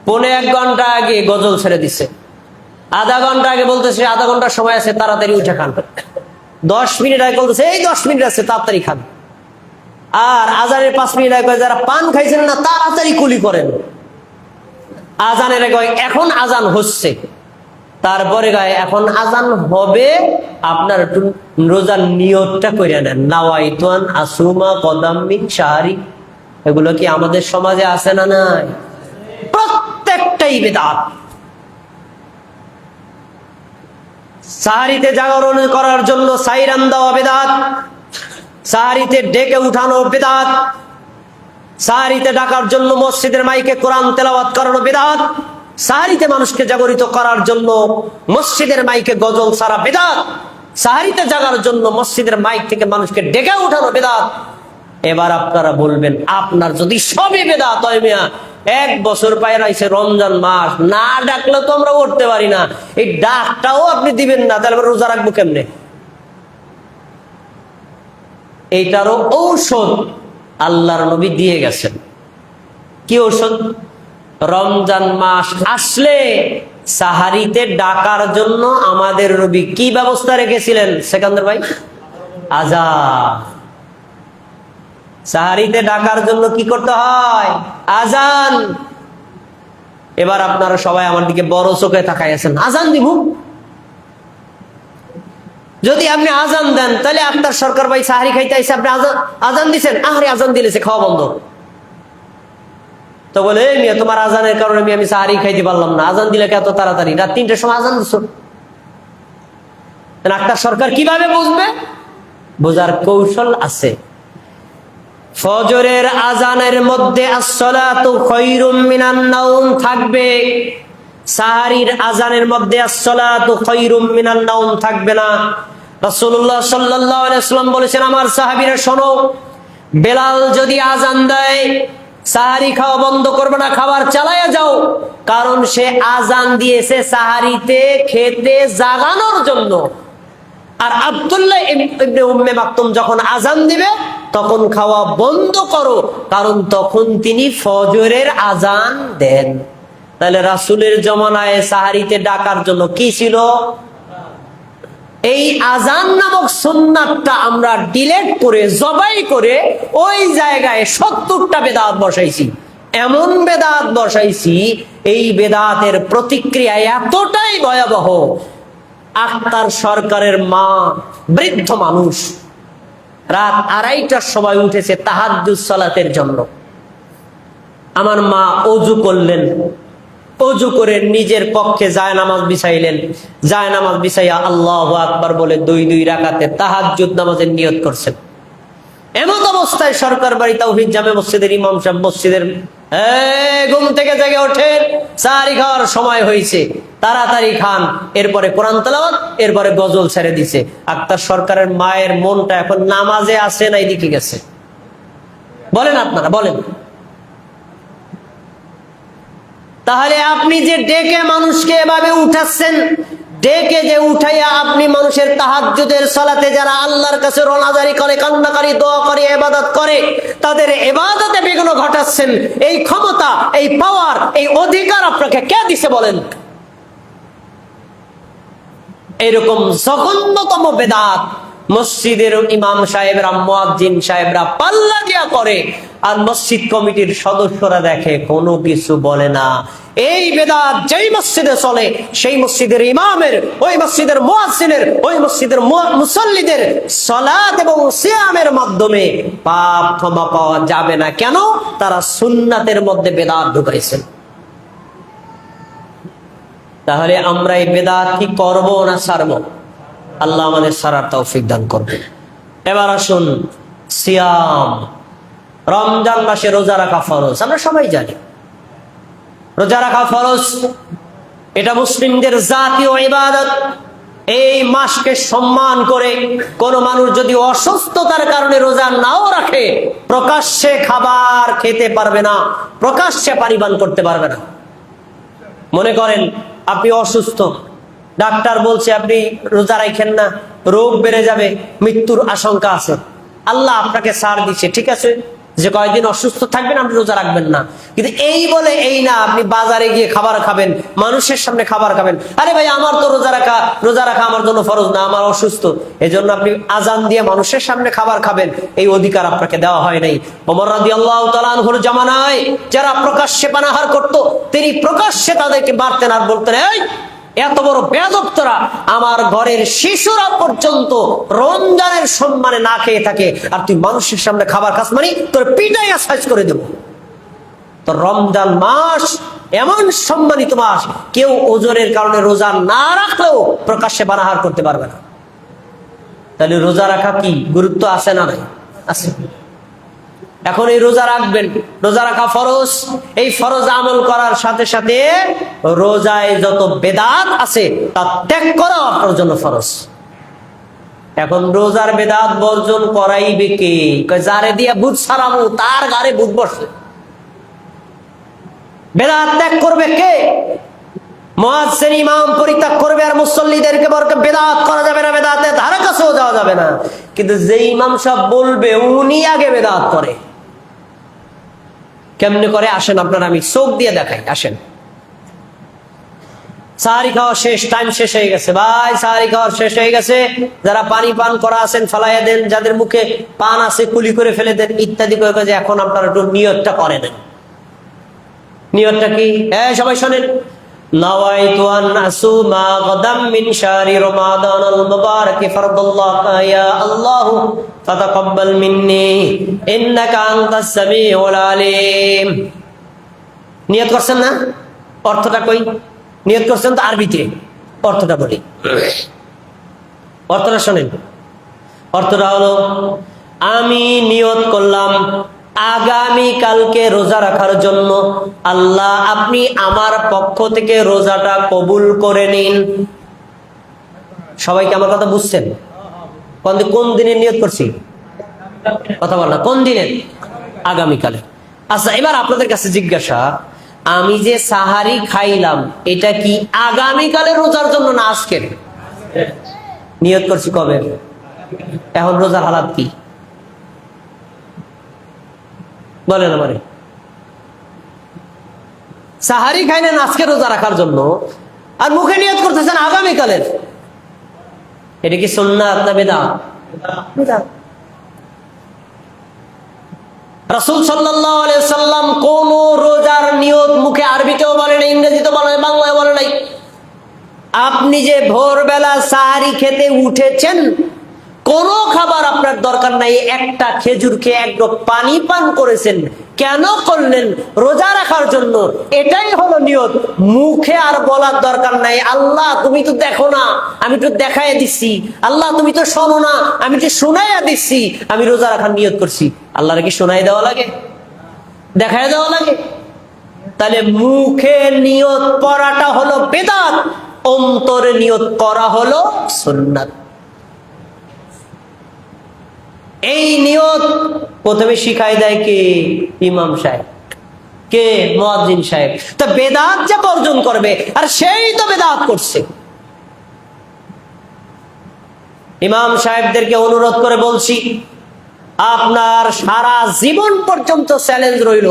1.5 ঘন্টা আগে গজল ছেড়ে দিছে, আধা ঘন্টা আগে বলতেছে আধা ঘন্টা সময় আছে তাড়াতাড়ি উঠে খান, 10 মিনিট আগে বলতেছে এই 10 মিনিট আছে তাড়াতাড়ি খান, আর আজানের 5 মিনিট আগে যারা পান খাইছেন না তাড়াতাড়ি কুলি করেন। আজানের আগে এখন আজান হচ্ছে, তারপরে গায়ে এখন আজান হবে, আপনার একটু রোজার নিয়তটা করে নেন, নাওয়াইতুন আসুমা কদাম মিন শাহরি। এগুলো কি আমাদের সমাজে আছে না নাই? প্রত্যেকটাই বেদাত। সাহারিতে জাগরণ করার জন্য সাইরান দেওয়া বেদাত, সাহারিতে ডেকে উঠানো বেদাত, সাহারিতে ডাকার জন্য মসজিদের মাইকে কোরআন তেলাওয়াত করানো বেদাত, সাহারিতে মানুষকে জাগরিত করার জন্য মসজিদের মাইকে গজল সারা বেদাত, সাহারিতে জাগার জন্য মসজিদের মাইক থেকে মানুষকে ডেকে উঠানো বেদাত। এবার আপনারা বলবেন, আপনার যদি সবই বেদাত হয় মিয়া, 1 বছর পায়ে রাইছে রমজান মাস, না ডাকলে তো আমরা উঠতে পারি না, এই ডাকটাও আপনি দিবেন না, তাহলে রোজা রাখবো কেমনে? এইটারও ঔষধ আল্লাহর নবী দিয়ে গেছেন। কি ঔষধ? রমজান মাস আসলে সাহারিতে ডাকার জন্য আমাদের নবী কি ব্যবস্থা রেখেছিলেন সেকান্দর ভাই? আযান। সাহারিতে ডাকার জন্য কি করতে হয়? আযান। এবার আপনারা সবাই আমার দিকে বড় চোখে তাকাই আছেন, আযান দিব? যদি আপনি আজান দেন তাহলে আপনার সরকার ভাই সাহারি খাইতে আইসে, আপনি আজান দিচ্ছেন, আহারে আজান দিলেছে খাওয়া বন্ধ, তো বলে এই মিয়া তোমার আজানের কারণে আমি সাহারি খাইতে পারলাম না, আজান দিলে এত তাড়াতাড়ি, রাত 3টার সময় আজান দিচ্ছ। আপনার সরকার কিভাবে বুঝবে? বোঝার কৌশল আছে। ফজরের আজানের মধ্যে আসসালাতু খায়রুম মিনান নাওম থাকবে, সাহারির আজানের মধ্যে আসসালাতু খায়রুম মিনান নাওম থাকবে না। রাসূলুল্লাহ সাল্লাল্লাহু আলাইহি ওয়াসাল্লাম বলেছেন, আমার সাহাবীরা শোনো, বেলাল যদি আজান দেয় সাহারি খাওয়া বন্ধ করবে না, খাবার চালায়া যাও, কারণ সে আজান দিয়েছে সাহারিতে খেতে জাগানোর জন্য। আর আব্দুল্লাহ ইবনে উম্মে মাকতুম যখন আজান দিবে তখন খাওয়া বন্ধ করো, কারণ তখন তিনি ফজরের আজান দেন। তাহলে রাসূলের জমানায় সাহারিতে ডাকার জন্য কি ছিল? এই আজান নামক সুন্নাতটা আমরা ডিলেট করে, জবাই করে ওই জায়গায় 70টা বেদাত বসাইছি। এমন বেদাত বসাইছি, এই বেদাতের প্রতিক্রিয়া এতটাই ভয়াবহ। আক্তার সরকারের মা, বৃদ্ধ মানুষ, রাত 2:30টার সময় উঠেছে তাহাজ্জুদ সালাতের জন্য। আমার মা অজু করলেন, অজু করে নিজের কক্ষে জায়নামাজ বিছাইলেন, জায়নামাজ বিছাইয়া আল্লাহু আকবার বলে 2 রাকাতে তাহাজ্জুদ নামাজের নিয়ত করছেন। এমত অবস্থায় সরকার বাড়ি তাওহীদ জামে মসজিদের ইমাম সাহেব মসজিদের ঘুম থেকে জেগে ওঠেন, সাহারি খাওয়ার সময় হয়েছে, তাড়াতাড়ি খান, এরপরে কোরআন তেলাওয়াত, এরপরে গজল ছেড়ে দিছে। আক্তার সরকারের মায়ের মনটা এখন নামাজে আছে না এদিকে গেছে? বলেন আপনারা, বলেন। তাহলে আপনি যে ডেকে মানুষকে এভাবে উঠাচ্ছেন, ডেকে যে উঠাইয়া আপনি মানুষের তাহাজ্জুদের সালাতে যারা আল্লাহর কাছে রোনাজারি করে, কান্নাকারি, দোয়া করে, ইবাদত করে, তাদের ইবাদতে বিঘ্ন ঘটাচ্ছেন। এই ক্ষমতা, এই পাওয়ার, এই অধিকার আপনাকে কে দিছে বলেন? এরকম জঘন্যতম বেদাত মসজিদের ইমাম সাহেবরা, মুয়াজ্জিন সাহেবরা পাল্লা দিয়া করে, আর মসজিদ কমিটির সদস্যরা দেখে, কোনো কিছু বলে না। এই বেদাত যেই মসজিদে চলে, সেই মসজিদের ইমামের, ওই মসজিদের মুয়াজ্জিনের, ওই মসজিদের মুসল্লিদের সালাত এবং সিয়ামের মাধ্যমে পাপ ক্ষমা পাওয়া যাবে না। কেন? তারা সুন্নাতের মধ্যে বেদাত ঢুকাইছেন। তাহলে আমরা এই বেদাত কি করবো না ছাড়বো? আল্লাহ আমাদের সারার তৌফিক দান করবে। এবার আসুন, সিয়াম, রমজান মাসে রোজা রাখা ফরজ। আমরা সবাই জানি রোজা রাখা ফরজ, এটা মুসলিমদের জাতীয় ইবাদত। এই মাসকে সম্মান করে কোন মানুষ যদি অসুস্থতার কারণে রোজা নাও রাখে, প্রকাশ্যে খাবার খেতে পারবে না, প্রকাশ্যে পানি পান করতে পারবে না। মনে করেন আপনি অসুস্থ, ডাক্তার বলছে আপনি রোজা রাখেন না, রোগ বেড়ে যাবে, মৃত্যুর আশঙ্কা আছে। আল্লাহ আপনাকে ছাড় দিচ্ছে, ঠিক আছে, যে কয়েকদিন অসুস্থ থাকবেন আপনি রোজা রাখবেন না। কিন্তু এই বলে এই না আপনি বাজারে গিয়ে খাবার খাবেন, মানুষের সামনে খাবার খাবেন। আরে ভাই, আমার তো রোজা রাখা আমার জন্য ফরজ না, আমার অসুস্থ, এজন্য আপনি আজান দিয়ে মানুষের সামনে খাবার খাবেন, এই অধিকার আপনাকে দেওয়া হয় নাই। ওমর রাদিয়াল্লাহু তাআলা আনহুর জামানায় যারা প্রকাশ্যে পানাহার করত, তিনি প্রকাশ্যে তাদেরকে মারতেন আর বলতেন, এই এত বড় বেয়াদব তোরা, আমার ঘরের শিশুরা পর্যন্ত রমজানের সম্মানে না খেয়ে থাকে, আর তুই মানুষের সামনে খাবার খাস, মানে তোর পিটাইয়া সাইজ করে দেব। তো রমজান মাস এমন সম্মানিত মাস, কেউ ওজনের কারণে রোজা না রাখলেও প্রকাশ্যে পানাহার করতে পারবে না। তাহলে রোজা রাখা কি গুরুত্ব আছে না নাই? আছে। এখন এই রোজা রাখবেন, রোজা রাখা ফরজ। এই ফরজ আমল করার সাথে সাথে রোজায় যত বেদাত আছে তা ত্যাগ করা আপনার জন্য ফরজ। এখন রোজার বেদাত বর্জন করাইবে কে? যারে দিয়া বুধ সারামু তার গারে বুধ বসে। বেদাত ত্যাগ করবে কে? মুয়াজ্জিন ইমাম পরিত্যাগ করবে, আর মুসল্লিদেরকে বলবে বেদাত করা যাবে না, বেদাতের ধারে কাছেও যাওয়া যাবে না। কিন্তু যে ইমাম সাহেব বলবে উনি আগে বেদাত করে। কেমনে করে আসেন আপনারা, আমি চোখ দিয়ে দেখাই। আসেন, সাহারি খাওয়া শেষ, টাইম শেষ হয়ে গেছে ভাই, সাহারি খাওয়ার শেষ হয়ে গেছে। যারা পানি পান করা আছেন ফালাইয়া দেন, যাদের মুখে পান আছে কুলি করে ফেলে দেন, ইত্যাদি করে। যে এখন আপনারা একটু নিয়তটা করে নেন। নিয়তটা কি? সবাই শোনেন। নাওয়াইতু আন আসুমা গাদাম মিন শাহরি রমাদানাল মুবারাক ফারদাল্লাহ ইয়া আল্লাহ ফাতাকাব্বাল মিন্নি ইন্নাকা আনতাস সামিউল আলিম। নিয়ত করছেন না? অর্থটা কই? নিয়ত করছেন তো আরবিতে, অর্থটা বলি। অর্থটা শোনেন। অর্থটা হলো, আমি নিয়ত করলাম আগামী কালকে রোজা রাখার জন্য, আল্লাহ আপনি আমার পক্ষ থেকে রোজাটা কবুল করে নিন। সবাইকে আমার কথা বুঝছেন? কোন দিনের নিয়ত করছি? কথা বল না, কোন দিনের? আগামীকালে। আচ্ছা, এবার আপনাদের কাছে জিজ্ঞাসা, আমি যে সাহারি খাইলাম এটা কি আগামীকালে রোজার জন্য না আজকের? নিয়ত করছি কবে? এখন রোজার হালাত কি বলেন আমারে? সাহারি খাইলেন আজকে রোজা রাখার জন্য, আর মুখে নিয়ত করতেছেন আগামীকালের। এটা কি সুন্নাত না বিদআত? বিদআত। রাসূল সাল্লাল্লাহু আলাইহি সাল্লাম কোন রোজার নিয়ত মুখে আরবিতেও বলে নাই, ইংরেজিতেও বলে নাই, বাংলায় বলে নাই। আপনি যে ভোরবেলা সাহারি খেতে উঠেছেন, কোনো খাবার আপনার দরকার নাই, একটা খেজুর খেয়ে এক ডোক পানি পান করেছেন, কেন করলেন? রোজা রাখার জন্য। এটাই হলো নিয়ত। মুখে আর বলার দরকার নাই আল্লাহ তুমি তো দেখো না, আমি তো দেখাইয়া দিচ্ছি, আল্লাহ তুমি তো শোনো না, আমি তো শোনাইয়া দিচ্ছি, আমি রোজা রাখার নিয়ত করছি। আল্লাহর কি শোনাই দেওয়া লাগে? দেখাই দেওয়া লাগে? তাহলে মুখে নিয়ত করাটা হলো বিদআত, অন্তরে নিয়ত করা হলো সুন্নাত। এই নিয়ত প্রথমে শিখাই দেয় কে? ইমাম সাহেব। কে? মুয়াজ্জিন সাহেব। তো বেদাত যে বর্জন করবে, আর সেই তো বেদাত করছে। ইমাম সাহেবদেরকে অনুরোধ করে বলছি, আপনার সারা জীবন পর্যন্ত চ্যালেঞ্জ রইল,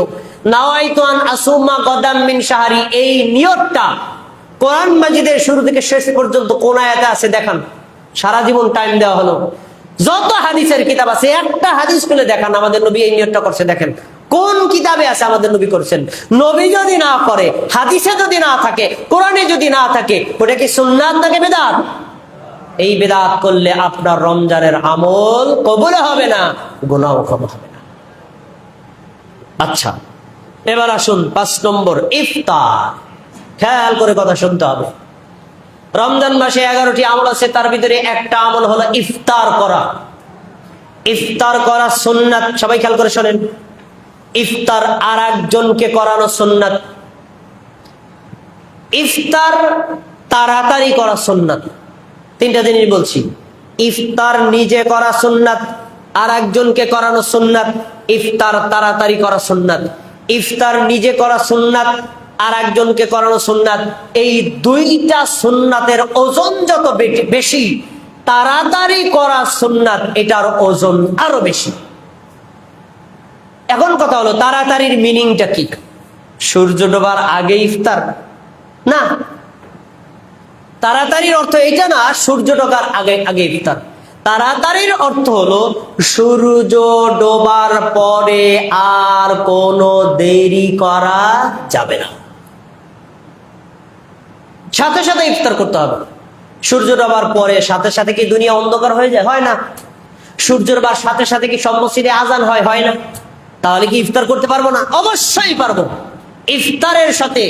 নাওয়াইতু আন আসুমা গাদাম মিন শাহরি, এই নিয়তটা কোরআন মাজিদের শুরু থেকে শেষ পর্যন্ত কোন আয়াতে আছে দেখান। সারা জীবন টাইম দেওয়া হলো, যত হাদিসের কিতাব আছে একটা হাদিস খুলে দেখান আমাদের নবী এই নিয়তটা করছে। দেখেন কোন কিতাবে আছে আমাদের নবী করছেন। নবী যদি না করে, হাদিসে যদি না থাকে, কোরআনে যদি না থাকে, ওটা কি সুন্নাত নাকি বিদআত? এই বিদআত করলে আপনার রমজানের আমল কবুল হবে না, গুনাহও ক্ষমা হবে না। আচ্ছা, এবার আসুন 5 নম্বর, ইফতার। খেয়াল করে কথা শুনতে হবে। রমজান মাসে 11টি আমল আছে, তার ভিতরে একটা আমল হলো ইফতার করা। ইফতার করা সুন্নাত। সবাই খেয়াল করে শোনেন, ইফতার আর একজনকে করানো সুন্নাত। ইফতার তাড়াতাড়ি করা সুন্নাত। 3টা জিনিস বলছি, ইফতার নিজে করা সুন্নাত, আর একজনকে করানো সুন্নাত। ইফতার তাড়াতাড়ি করা সুন্নাত। ইফতার নিজে করা সুন্নাত, আর একজনকে করানো সুন্নাত। এই দুইটা সুন্নাতের ওজন যত বেশি, তাড়াতাড়ি করা সুন্নাত এটার ওজন আরো বেশি। এখন কথা হলো, তাড়াতাড়ির মিনিংটা কি? সূর্য ডোবার আগে ইফতার না। তাড়াতাড়ির অর্থ এটা না সূর্য ডোবার আগে আগে ইফতার। তাড়াতাড়ির অর্থ হলো সূর্য ডোবার পরে আর কোনো দেরি করা যাবে না, সাথে সাথে ইফতার করতে হবে। সূর্য ডোবার পরে সাথে সাথে কি দুনিয়া অন্ধকার হয়ে যায়? হয় না। সূর্য ডোবার সাথে সাথে কি সব মসজিদে আজান হয়? হয় না। তাহলে কি ইফতার করতে পারবো না? অবশ্যই পারবো। ইফতারের সাথে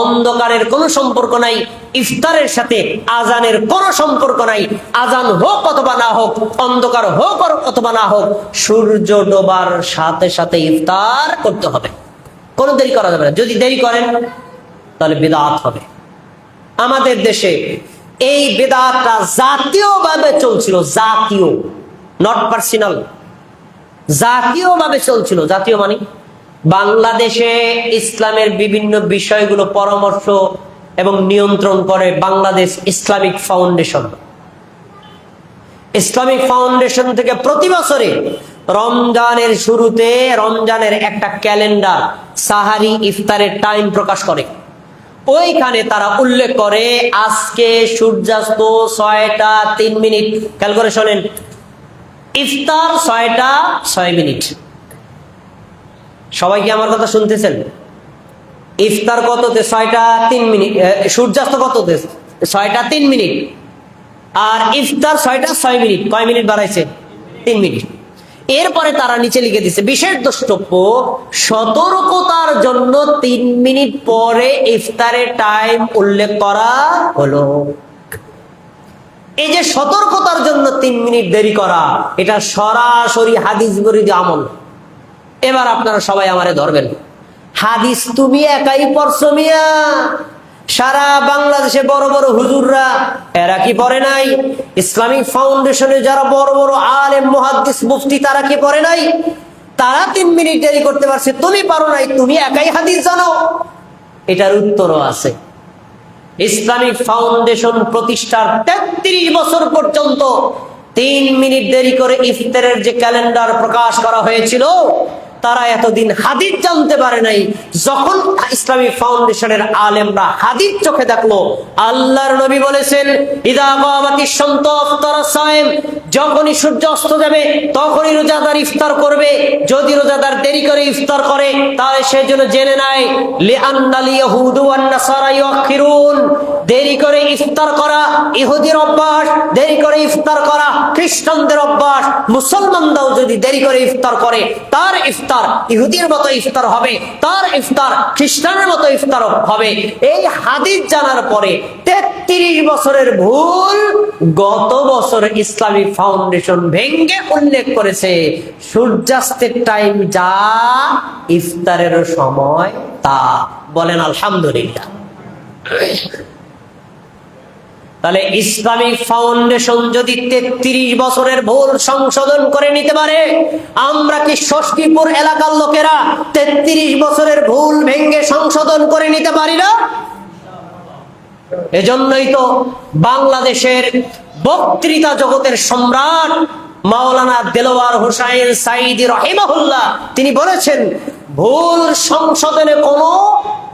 অন্ধকারের কোনো সম্পর্ক নাই, ইফতারের সাথে আজানের কোনো সম্পর্ক নাই। আজান হোক অথবা না হোক, অন্ধকার হোক অথবা না হোক, সূর্য ডোবার সাথে সাথে ইফতার করতে হবে, কোনো দেরি করা যাবে না। যদি দেরি করেন তাহলে বিদআত হবে। আমাদের দেশে এই বিদআতটা জাতীয়ভাবে চলছিল, জাতীয়, নট পার্সোনাল, জাতীয়ভাবে চলছিল। জাতীয় মানে বাংলাদেশে ইসলামের বিভিন্ন বিষয়গুলো পরামর্শ এবং নিয়ন্ত্রণ করে Bangladesh Islamic foundation. Islamic foundation থেকে প্রতি বছরে রমজানের শুরুতে রমজানের একটা ক্যালেন্ডার, সাহারি ইফতারের টাইম প্রকাশ করে। ওইখানে তারা উল্লেখ করে আজকে সূর্যাস্ত 6টা 3 মিনিট। খেয়াল করে শোনেন, ইফতার 6টা 6 মিনিট। সবাই কি আমার কথা শুনতেছেন? ইফতার কততে? 6টা 3 মিনিট। সূর্যাস্ত কততে? 6টা 3 মিনিট। আর ইফতার 6টা 6 মিনিট। কয় মিনিট বাড়াইছে? 3 মিনিট। এরপরে তারা নিচে লিখে দিচ্ছে, বিশেষ দ্রষ্টব্য, সতর্কতার জন্য 3 মিনিট পরে ইফতারের টাইম উল্লেখ করা হলো। এই যে সতর্কতার জন্য 3 মিনিট দেরি করা, এটা সরাসরি হাদিস বিরোধী আমল। এবার আপনারা সবাই আমারে ধরবেন, হাদিস তুমি একাই পড়ছো মিয়া? সারা বাংলাদেশে বড় বড় হুজুররা এরা কি পড়ে নাই? ইসলামিক ফাউন্ডেশনে যারা বড় বড় আলেম, মুহাদ্দিস, মুফতি, তারা কি পড়ে নাই? তারা 3 মিনিট দেরি করতে পারছে, তুমি পারো নাই, তুমি একাই হাদিস জানো? এটার উত্তরও আছে। ইসলামিক ফাউন্ডেশন প্রতিষ্ঠার 33 বছর পর্যন্ত 3 মিনিট দেরি করে ইফতারের যে ক্যালেন্ডার প্রকাশ করা হয়েছিল, তারা এতদিন হাদিস জানতে পারে নাই। যখন ইসলামিক ফাউন্ডেশনের আলেমরা হাদিস চোখে দেখলো, আল্লাহর নবী বলেছেন, ইদা কামাতিশ শামসু আফতারা সায়েম, যখনই সূর্য অস্ত যাবে তখনই রোজাদার ইফতার করবে। যদি রোজাদার দেরি করে ইফতার করে তাহলে সে যেন জেনে নেয়, লিআন্নাল ইয়াহুদু ওয়ান নাসারা ইউখিরুন, দেরি করে ইফতার করা ইহুদির অভ্যাস, দেরি করে ইফতার করা খ্রিস্টানদের অভ্যাস। মুসলমানরাও যদি দেরি করে ইফতার করে, তার ইফতার ইহুদির মতো ইফতার হবে, তার ইফতার খ্রিস্টানের মতো ইফতার হবে। এই হাদিস জানার পরে 33 বছরের ভুল গত বছর ইসলামিক ফাউন্ডেশন ভেঙ্গে উল্লেখ করেছে, সূর্যাস্তের টাইম যা, ইফতারের সময় তা। বলেন আলহামদুলিল্লাহ। তাহলে ইসলামিক ফাউন্ডেশন যদি 33 বছরের ভুল সংশোধন করে নিতে পারে, আমরা কি ষষ্ঠীপুর এলাকার লোকেরা 33 বছরের ভুল ভেঙ্গে সংশোধন করে নিতে পারি না? এজন্যই তো বাংলাদেশের বক্তৃতা জগতের সম্রাট মাওলানা দেলোয়ার হোসাইন সাঈদী রাহিমাহুল্লাহ তিনি বলেছেন, ভুল সংশোধনে কোনো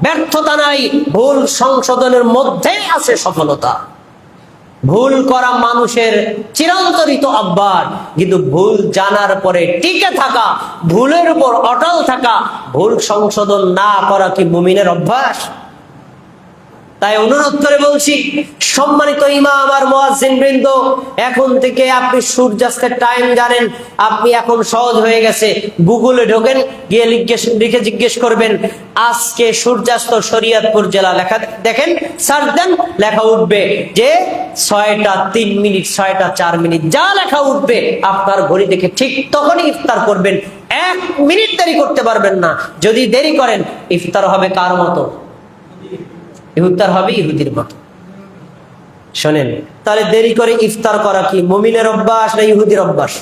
ব্যর্থতা নাই, ভুল সংশোধনের মধ্যেই আছে সফলতা। ভুল করা মানুষের চিরান্তরিত অভ্যাস, কিন্তু ভুল জানার পরে টিকে থাকা, ভুলের উপর অটল থাকা, ভুল সংশোধন না করা কি মুমিনের অভ্যাস? তাই অনুরোধ করে বলছি, সম্মানিত ইমাম আর মুয়াজ্জিন বৃন্দ, এখন থেকে আপনি সূর্যাস্তের টাইম জানেন, আপনি এখন সহজ হয়ে গেছে, গুগলে ঢোকেন, গিয়ে লিখে জিজ্ঞেস করবেন আজকে সূর্যাস্ত শরীয়তপুর জেলা, লেখা দেখেন, সার্চ দেন, লেখা উঠবে যে 6টা 3 মিনিট, 6টা 4 মিনিট, যা লেখা উঠবে আপনার ঘড়ি দেখে ঠিক তখনই ইফতার করবেন। 1 মিনিট দেরি করতে পারবেন না। যদি দেরি করেন, ইফতার হবে কার মতো? ইফতার হবে ইহুদির মতো। শোনেন, তাহলে দেরি করে ইফতার করা কি মুমিনের অভ্যাস না ইহুদির অভ্যাস?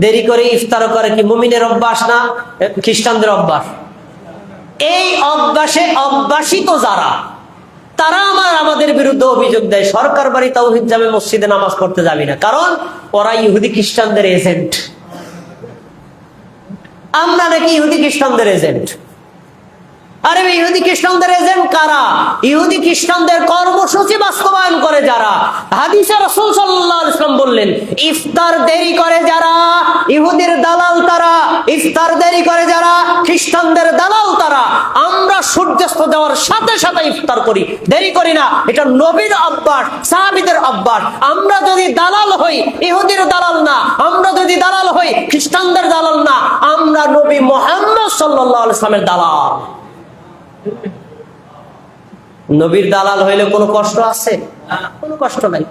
দেরি করে ইফতার করা কি মুমিনের অভ্যাস না খ্রিস্টানদের অভ্যাস? এই অভ্যাসে অভ্যাসিত যারা, তারা আমাদের বিরুদ্ধে অভিযোগ দেয়, সরকার বাড়ি তাওহীদ জামে মসজিদে নামাজ পড়তে যাবি না, কারণ ওরা ইহুদি খ্রিস্টানদের এজেন্ট। আমরা নাকি ইহুদি খ্রিস্টানদের এজেন্ট? আরে ইহুদি খ্রিস্টানদের এজেন্ট কারা? ইহুদি খ্রিস্টানদের কর্মসূচি বাস্তবায়ন করে যারা। হাদিসে রাসূল সাল্লাল্লাহু আলাইহি ওয়াসাল্লাম বললেন, ইফতার দেরি করে যারা, ইহুদির দালাল তারা। ইফতার দেরি করে যারা, খ্রিস্টানদের দালাল তারা। আমরা সূর্যাস্ত যাওয়ার সাথে সাথে ইফতার করি, দেরি করি না। এটা নবীর অভ্যাস, সাহাবীদের অভ্যাস। আমরা যদি দালাল হই, ইহুদির দালাল না। আমরা যদি দালাল হই, খ্রিস্টানদের দালাল না। আমরা নবী মুহাম্মদ সাল্লাল্লাহু আলাইহি ওয়াসাল্লামের দালাল। নবীর দালাল হইলে কোনো কষ্ট আছে? কোনো কষ্ট নাই।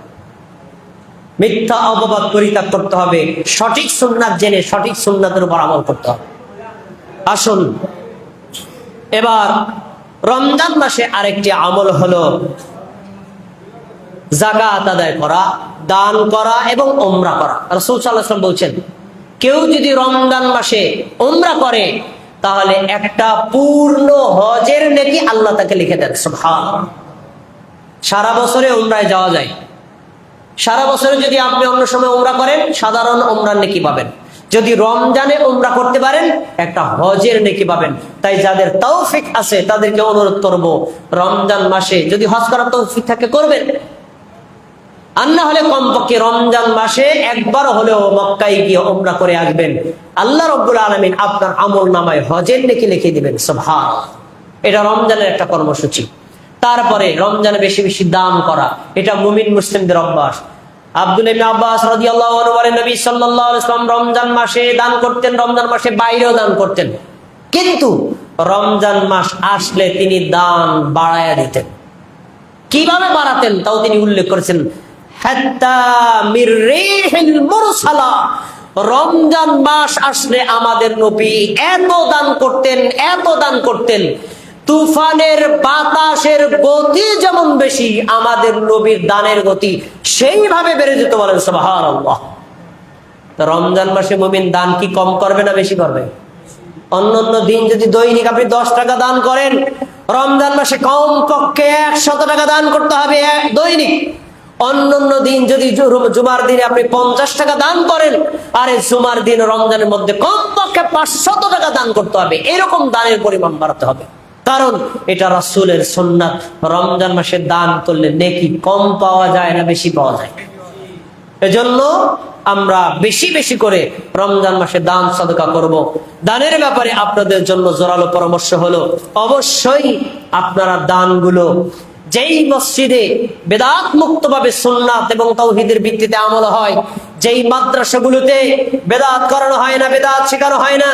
মিথ্যা অপবাদ পরিত্যাগ করতে হবে, সঠিক সুন্নাত জেনে সঠিক সুন্নাতের উপর আমল করতে হবে। আসুন, এবার রমজান মাসে আরেকটি আমল হলো যাকাত আদায় করা, দান করা এবং উমরা করা। রাসূল সাল্লাল্লাহু আলাইহি ওয়াসাল্লাম বলছেন, কেউ যদি রমজান মাসে উমরা করে তাহলে একটা পূর্ণ হজের নেকি আল্লাহ তাকে লিখে দেন। সুবহানাল্লাহ। সারা বছরে উমরায় যাওয়া যায়। সারা বছরে যদি আপনি অন্য সময় উমরা করেন, সাধারণ উমরার নেকি পাবেন। যদি রমজানে উমরা করতে পারেন, একটা হজের নেকি পাবেন। তাই যাদের তৌফিক আছে তাদেরকে অনুরোধ করব, রমজান মাসে যদি হজ করার তৌফিক থাকে করবেন, আর না হলে কমপক্ষে রমজান মাসে একবার হলেও মক্কায় গিয়ে উমরা করে আসবেন। আল্লাহ রাব্বুল আলামিন আপনার আমল নামায় হজের নেকি লিখে দিবেন। সুবহানাল্লাহ। এটা রমজানের একটা কর্মসূচি। তারপরে রমজানে বেশি বেশি দান করা, এটা মুমিন মুসলিমদের অভ্যাস। আব্দুল্লাহ ইবনে আব্বাস রাদিয়াল্লাহু আনহু বলেন, নবী সাল্লাল্লাহু আলাইহি ওয়াসাল্লাম রমজান মাসে দান করতেন, রমজান মাসে বাইরেও দান করতেন, কিন্তু রমজান মাস আসলে তিনি দান বাড়ায়া দিতেন। কিভাবে বাড়াতেন তাও তিনি উল্লেখ করেছেন, হাত্তা মির রিহিল মুরসালা। রমজান মাস আসলে আমাদের নবী এত দান করতেন, এত দান করতেন, তুফানের বাতাসের গতি যেমন বেশি, আমাদের নবীর দানের গতি সেইভাবে বেড়ে যেত। বলেন সুবহানাল্লাহ। তো রমজান মাসে মুমিন দান কি কম করবে না বেশি করবে? অন্যান্য দিন যদি দৈনিক আপনি 10 টাকা দান করেন, রমজান মাসে কমপক্ষে 100 টাকা দান করতে হবে দৈনিক। অন্যান্য দিন যদি জুমার দিনে আপনি 50 টাকা দান করেন, আর এই জুমার দিন রমজানের মধ্যে কমপক্ষে 500 টাকা দান করতে হবে। এরকম দানের পরিমাণ বাড়াতে হবে, কারণ এটা রাসূলের সুন্নাত। রমজান মাসে দান করলে নেকি কম পাওয়া যায় না বেশি পাওয়া যায়? এজন্য আমরা বেশি বেশি করে রমজান মাসে দান সাদকা করব। দানের ব্যাপারে আপনাদের জন্য জোরালো পরামর্শ হলো, অবশ্যই আপনারা দানগুলো যেই মসজিদে বেদাত মুক্ত ভাবে সুন্নাত এবং তাওহীদের ভিত্তিতে আমল হয়, যেই মাদ্রাসাগুলোতে বেদাত করানো হয় না, বেদাত শেখানো হয় না,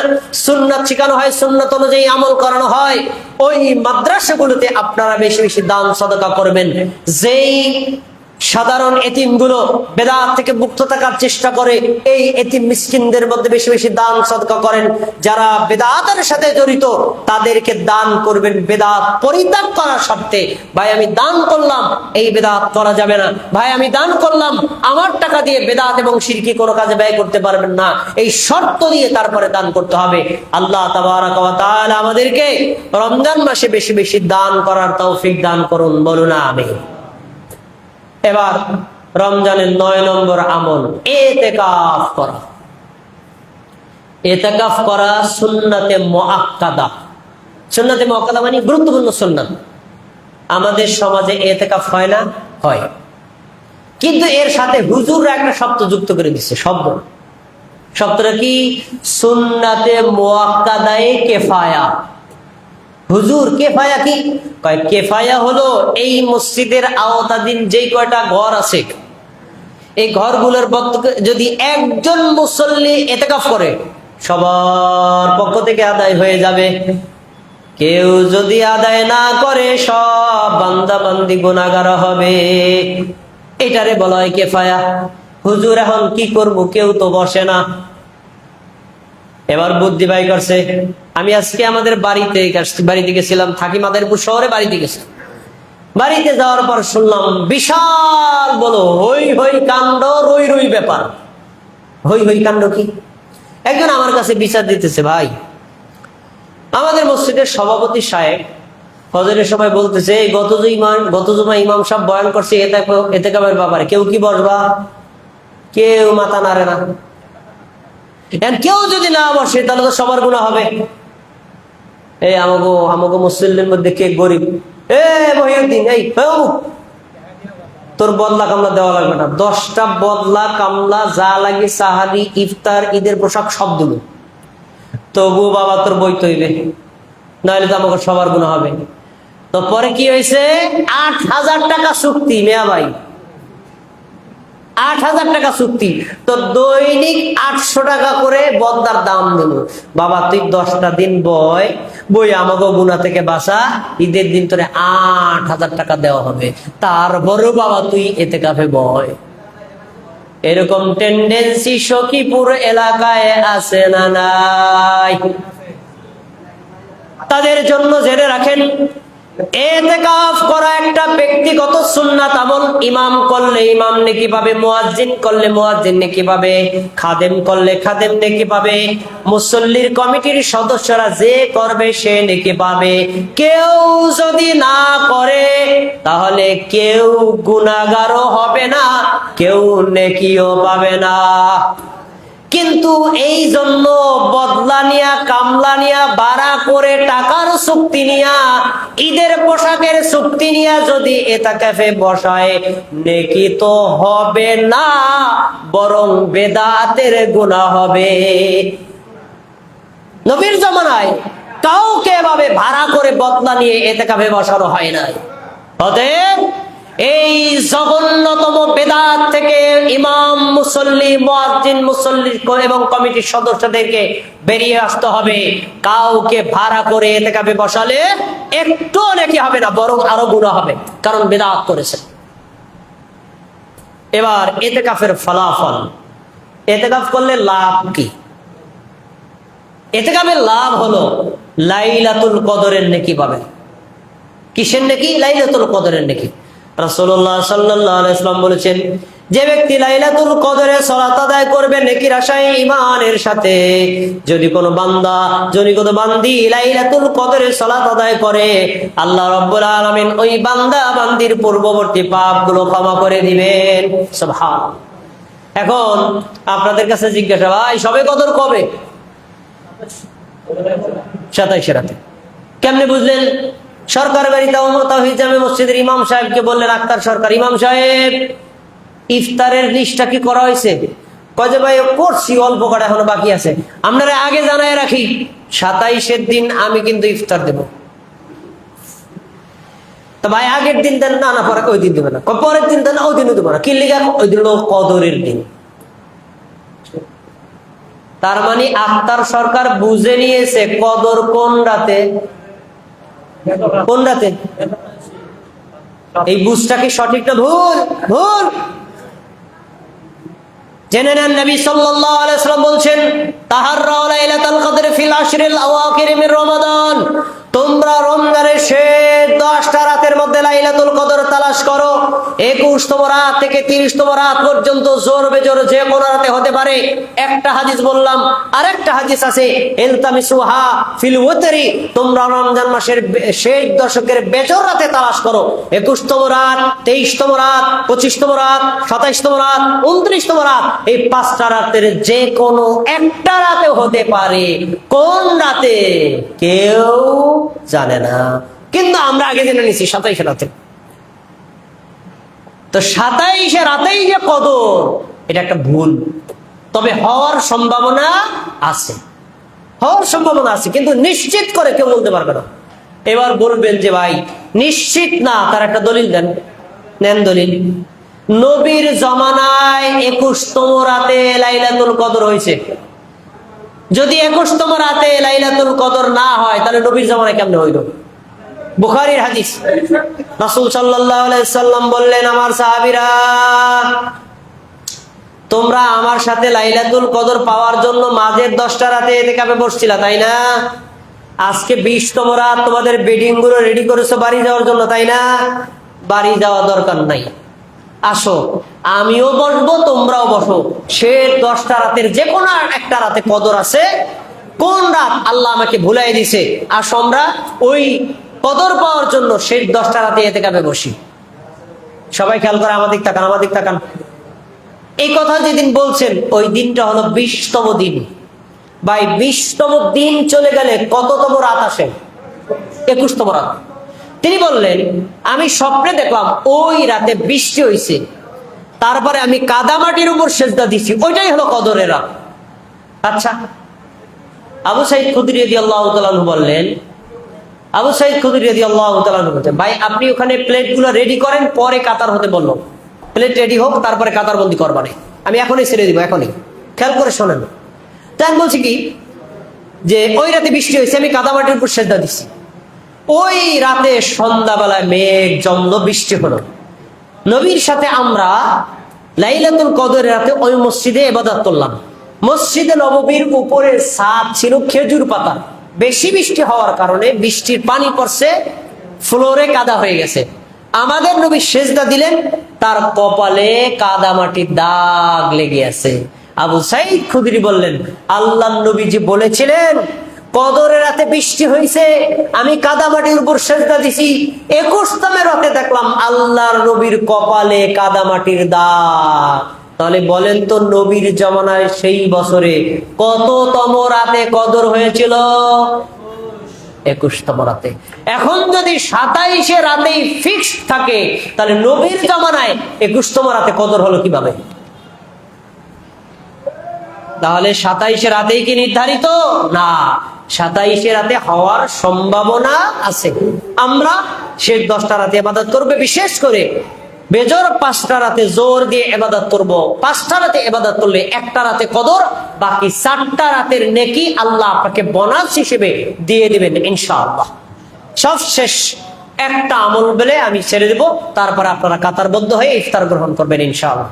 সুন্নাত শেখানো হয়, সুন্নাত অনুযায়ী আমল করানো হয়, ওই মাদ্রাসাগুলোতে আপনারা বেশি বেশি দান সাদকা করবেন। যেই সাধারণ এতিমগুলো বেদাত থেকে মুক্ত থাকার চেষ্টা করে, এই এতিম মিসকিনদের মধ্যে বেশি বেশি দান সাদকা করেন। যারা বেদাতের সাথে জড়িত তাদেরকে দান করবেন বেদাত পরিত্যাগ করার শর্তে। ভাই আমি দান করলাম, এই বেদাত করা যাবে না। ভাই আমি দান করলাম, আমার টাকা দিয়ে বেদাত এবং শিরকি কোনো কাজে ব্যয় করতে পারবেন না, এই শর্ত দিয়ে তারপরে দান করতে হবে। আল্লাহ তাবারাক ওয়া তাআলা আমাদেরকে রমজান মাসে বেশি বেশি দান করার তৌফিক দান করুন, বলুন আমিন। এবার রমজানের 9 নম্বর আমল ইতিকাফ করা। ইতিকাফ করা সুন্নাতে মুআক্কাদা। সুন্নাতে মুআক্কাদা মানে গুরুত্বপূর্ণ সুন্নাত। আমাদের সমাজে ইতিকাফ হয় না? হয়, কিন্তু এর সাথে হুজুররা একটা শব্দ যুক্ত করে দিচ্ছে। শব্দটা কি? সুন্নাতে মুআক্কাদায়ে কিফায়া। হুজুর কেফায়া কি? কেফায়া হলো এই মসজিদের আওতাধীন যেই কয়টা ঘর আছে, এই ঘরগুলোর যদি একজন মুসল্লি ইতিকাফ করে সবার পক্ষ থেকে আদায় হয়ে যাবে। কেউ যদি আদায় না করে সব বান্দা বান্দি গুনাহগার হবে। এটারে বলা হয় কেফায়া। হুজুর এখন কি করব, কেউ তো বসে না। এবার বুদ্ধি বাই করছে, আমি আজকে আমাদের বাড়িতে গেছিলাম, থাকি মাদারীপুর শহরে, বাড়িতে গেছি। বাড়িতে যাওয়ার পর শুনলাম বিশাল বলো হই হই কাণ্ড, রই রই ব্যাপার। হই হই কাণ্ড কি? একজন আমার কাছে বিচার দিতেছে, ভাই আমাদের মসজিদের সভাপতি সাহেব ফজরের সময় বলতেছে, গত জুমা ইমাম সাহেব বয়ান করছে ইতিকাফের ব্যাপারে, কেউ কি বসবা? কেউ মাথা নাড়ে না। কেউ যদি না বসে তাহলে তো সবার গুনাহ হবে। এই আমাগো মুসলিমের মধ্যে কে গরিব, মহিউদ্দিন, এই তোর বদলা কামলা দেওয়া লাগবে না, 10টা বদলা কামলা যা লাগে, সাহারি, ইফতার, ঈদের পোশাক সব দিল, তবু বাবা তোর বই তৈবে, নাহলে তো আমাকে সবার গুনাহ হবে। তো পরে কি হয়েছে? 8,000 টাকা চুক্তি। মেয়া ভাই 8,000 টাকা চুক্তি। তো দৈনিক 800 টাকা করে বদলার দাম দিল। বাবা তুই 10টা দিন বই আমাকে গুনাহ থেকে বাঁচা, ঈদের দিন তোরে 8,000 টাকা দেওয়া হবে, তারপরেও বাবা তুই ইতিকাফে বয়। এরকম টেন্ডেন্সি সখীপুর এলাকায় আছে না নাই? তাদের জন্য জেনে রাখেন, ইতিকাফ করা একটা ব্যক্তিগত সুন্নাত আমল। ইমাম করলে ইমাম নেকি পাবে, মুয়াজ্জিন করলে মুয়াজ্জিন নেকি পাবে, খাদেম করলে খাদেম নেকি পাবে, মুসল্লির কমিটির সদস্যরা যে করবে সে নেকি পাবে। কেউ যদি না করে তাহলে কেউ গুনাহগারও হবে না, কেউ নেকিও পাবে না। কিন্তু এই জন্য বদলা নিয়া, কামলা নিয়া, ভাড়া করে টাকার চুক্তি নিয়া, ঈদের পোশাকের চুক্তি নিয়া যদি ইতিকাফে বসায়, নেকি তো হবে না, বরং বেদাতের গুনাহ হবে। নবীর জামানায় কাউকে এভাবে ভাড়া করে বদলা নিয়ে ইতিকাফে বসানো হয় নাই। অতএব এই জঘন্যতম বেদাত থেকে ইমাম, মুসল্লি, মুয়াজ্জিন, মুসল্লি এবং কমিটির সদস্যদেরকে বেরিয়ে আসতে হবে। কাউকে ভাড়া করে ইতিকাফে বসালে একটু নাকি হবে না, বরং আরো গুনাহ হবে, কারণ বেদাত করেছে। এবার ইতিকাফের ফলাফল, ইতিকাফ করলে লাভ কি? ইতিকাফের লাভ হলো লাইলাতুল কদরের নেকি পাবেন। কিসের নেকি? লাইলাতুল কদরের নেকি। রাসূলুল্লাহ সাল্লাল্লাহু আলাইহি ওয়াসাল্লাম বলেছেন, যে ব্যক্তি লাইলাতুল কদরে সালাত আদায় করবে নেকির আশায় ঈমানের সাথে, যদি কোনো বান্দা যদি কোনো বান্দি লাইলাতুল কদরে সালাত আদায় করে, আল্লাহ রাব্বুল আলামিন ওই বান্দা বান্দির পূর্ববর্তী পাপগুলো ক্ষমা করে দিবেন। সুবহানাল্লাহ। এখন আপনাদের কাছে জিজ্ঞাসা, ভাই সবে কদর কবে? 27 রাতে। কেমনে বুঝলেন? সরকার বাড়ি তাওহীদ জামে মসজিদের ইমাম সাহেবকে বললেন, আক্তার সরকার, ইমাম সাহেব ইফতারের লিস্টটা কি করা হয়েছে? কয় যে ভাই করছি, অল্প কটা এখনো বাকি আছে। আপনারা আগে জানায় রাখি 27-এর দিন আমি কিন্তু ইফতার দেব। তো ভাই আগের দিন দেন না, না পরে ওই দিন দেবে না, পরের দিন দেন ওই দিনও দেবো না। কি লিখা? ওই দিন কদরের দিন। তার মানে আক্তার সরকার বুঝে নিয়েছে কদর কোন রাতে। কোন রাতে? এই বুঝটা কি সঠিক না ভুল? ভুল। জেনে নেন, নবী সাল্লাল্লাহু আলাইহি ওয়াসাল্লাম বলছেন, তাহাররাউ লাইলাতুল কদর ফিল আশরিল আওয়াখির মিন রমাদান, তোমরা রমজানের শেষ 10টা রাতের মধ্যে লাইলাতুল কদর তালাশ করো। 21তম রাত থেকে 30তম রাত পর্যন্ত জোর বেজোর যে কোনো রাতে হতে পারে। একটা হাদিস বললাম, আরেকটা হাদিস আছে, ইলতামিসুহা ফিল ওয়াতরি, তোমরা রমজান মাসের শেষ দশকের বেজোর রাতে তালাশ করো। 21তম রাত, 23তম রাত, 25তম রাত, 27তম রাত, 29তম রাত, এই 5টা রাতের যে কোনো একটা রাতে হতে পারে। কোন রাতে কেউ জানে না, কিন্তু আমরা আগে জেনে নিছি 27 রাতে। তো 27 রাতেই যে কদর, এটা একটা ভুল। তবে হওয়ার সম্ভাবনা আছে, হওয়ার সম্ভাবনা আছে, কিন্তু নিশ্চিত করে কেউ বলতে পারবে না। এবার বলবেন যে ভাই নিশ্চিত না, তার একটা দলিল দেন। নেন দলিল। নবীর জমানায় 21তম রাতে লাইলাতুল কদর হয়েছে। যদি 21তম রাতে লাইলাতুল কদর না হয়, তাহলে নবীর জমানায় কেমনে হইল? বুখারীর হাদিস, রাসূল সাল্লাল্লাহু আলাইহি সাল্লাম বললেন, আমার সাহাবীরা, তোমরা আমার সাথে লাইলাতুল কদর পাওয়ার জন্য মাঝের 10টা রাতে ইতিকাফে বসছিলা, তাই না? আজকে 20তম রাত, তোমাদের বেডিং গুলো রেডি করেছো বাড়ি যাওয়ার জন্য, তাই না? বাড়ি যাওয়া দরকার নাই, আসো, আমিও বসবো, তোমরাও বসো। সে 10টা রাতের যে কোনো একটা রাতে কদর আছে। কোন রাত আল্লাহ আমাকে ভুলাই দিছে, আসো আমরা ওই কদর পাওয়ার জন্য শেষ 10টা রাতে ইতিকাফে বসি। সবাই খেয়াল করে আমাদিক তাকান, আমাদিক তাকান। এই কথা যেদিন বলছেন, ওই দিনটা হলো 20তম দিন। ভাই 20তম দিন চলে গেলে কততম রাত আসে? 21তম রাত। তিনি বললেন, আমি স্বপ্নে দেখলাম ওই রাতে বৃষ্টি হয়েছে, তারপরে আমি কাদামাটির উপর সেজদা দিছি, ওইটাই হলো কদরের রাত। আচ্ছা, আবু সাঈদ খুদরী রাদিয়াল্লাহু তাআলা আনহু বললেন, আবু সাঈদ খুদরী রাদিয়াল্লাহু তাআলা আনহু বলছেন, ভাই আপনি ওখানে প্লেটগুলো রেডি করেন, পরে কাতার হতে বললো। প্লেট রেডি হোক, তারপরে কাতার বন্দি করবানে, আমি এখনই ছেড়ে দিব, এখনই। খেয়াল করে শোনেন। তাই আমি বলছি কি, যে ওই রাতে বৃষ্টি হয়েছে, আমি কাদামাটির উপর সেজদা দিছি। ওই রাতে সন্ধ্যাবেলায় মেঘ জমলো, বৃষ্টি হলো। নবীর সাথে আমরা লাইলাতুল কদরের রাতে ওই মসজিদে ইবাদত করলাম। মসজিদে নববীর উপরে ছাদ ছিল খেজুর পাতা। বেশি বৃষ্টি হওয়ার কারণে বৃষ্টির পানি পড়ছে, ফ্লোরে কাদা হয়ে গেছে। আমাদের নবী সেজদা দিলেন, তার কপালে কাদা মাটির দাগ লেগে আছে। আবু সাঈদ খুদরী বললেন, আল্লাহর নবীজি বলেছিলেন কদরের রাতে বৃষ্টি হয়েছে, আমি কাদামাটির উপর সেজদা দিছি। 21তম রাতে দেখলাম আল্লাহর নবীর কপালে কাদামাটির দাগ। তাহলে বলেন তো, নবীর জামানায় সেই বছরে কততম রাতে কদর হয়েছিল? 21তম রাতে। এখন যদি 27 রাতেই ফিক্সড থাকে, তাহলে নবীর জামানায় 21তম রাতে কদর হলো কিভাবে? তাহলে 27 রাতেই কি নির্ধারিত? না, 27 রাতে হওয়ার সম্ভাবনা আছে। আমরা শেষ 10টা রাতে ইবাদত করব, বিশেষ করে বেজোর 5টা রাতে জোর দিয়ে ইবাদত করব। 5টা রাতে ইবাদত করলে একটা রাতে কদর, বাকি 4টা রাতের নেকি আল্লাহ আপনাকে বোনাস হিসেবে দিয়ে দিবেন ইনশাআল্লাহ। সব শেষ একটা আমল বলে আমি ছেড়ে দেব, তারপর আপনারা কাতারবদ্ধ হয়ে ইফতার গ্রহণ করবেন ইনশাআল্লাহ।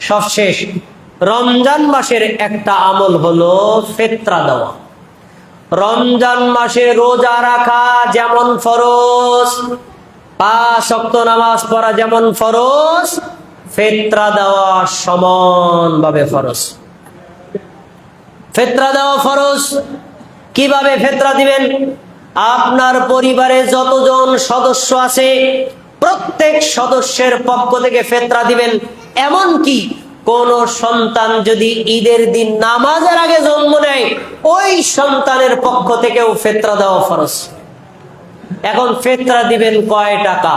সব শেষ, রমজান মাসের একটা আমল হলো ফিতরা দেওয়া। রমজান মাসে রোজা রাখা যেমন ফরজ, 5 ওয়াক্ত নামাজ পড়া যেমন ফরজ, ফিতরা দেওয়া সমানভাবে ফরজ। ফিতরা দেওয়া ফরজ। কিভাবে ফিতরা দিবেন? আপনার পরিবারে যতজন সদস্য আছে প্রত্যেক সদস্যের পক্ষ থেকে ফিতরা দিবেন। এমনকি কোন সন্তান যদি ঈদের দিন নামাজের আগে জন্ম নেয় ওই সন্তানের পক্ষ থেকেও ফিতরা দেওয়া ফরজ। এখন ফিতরা দিবেন কয় টাকা?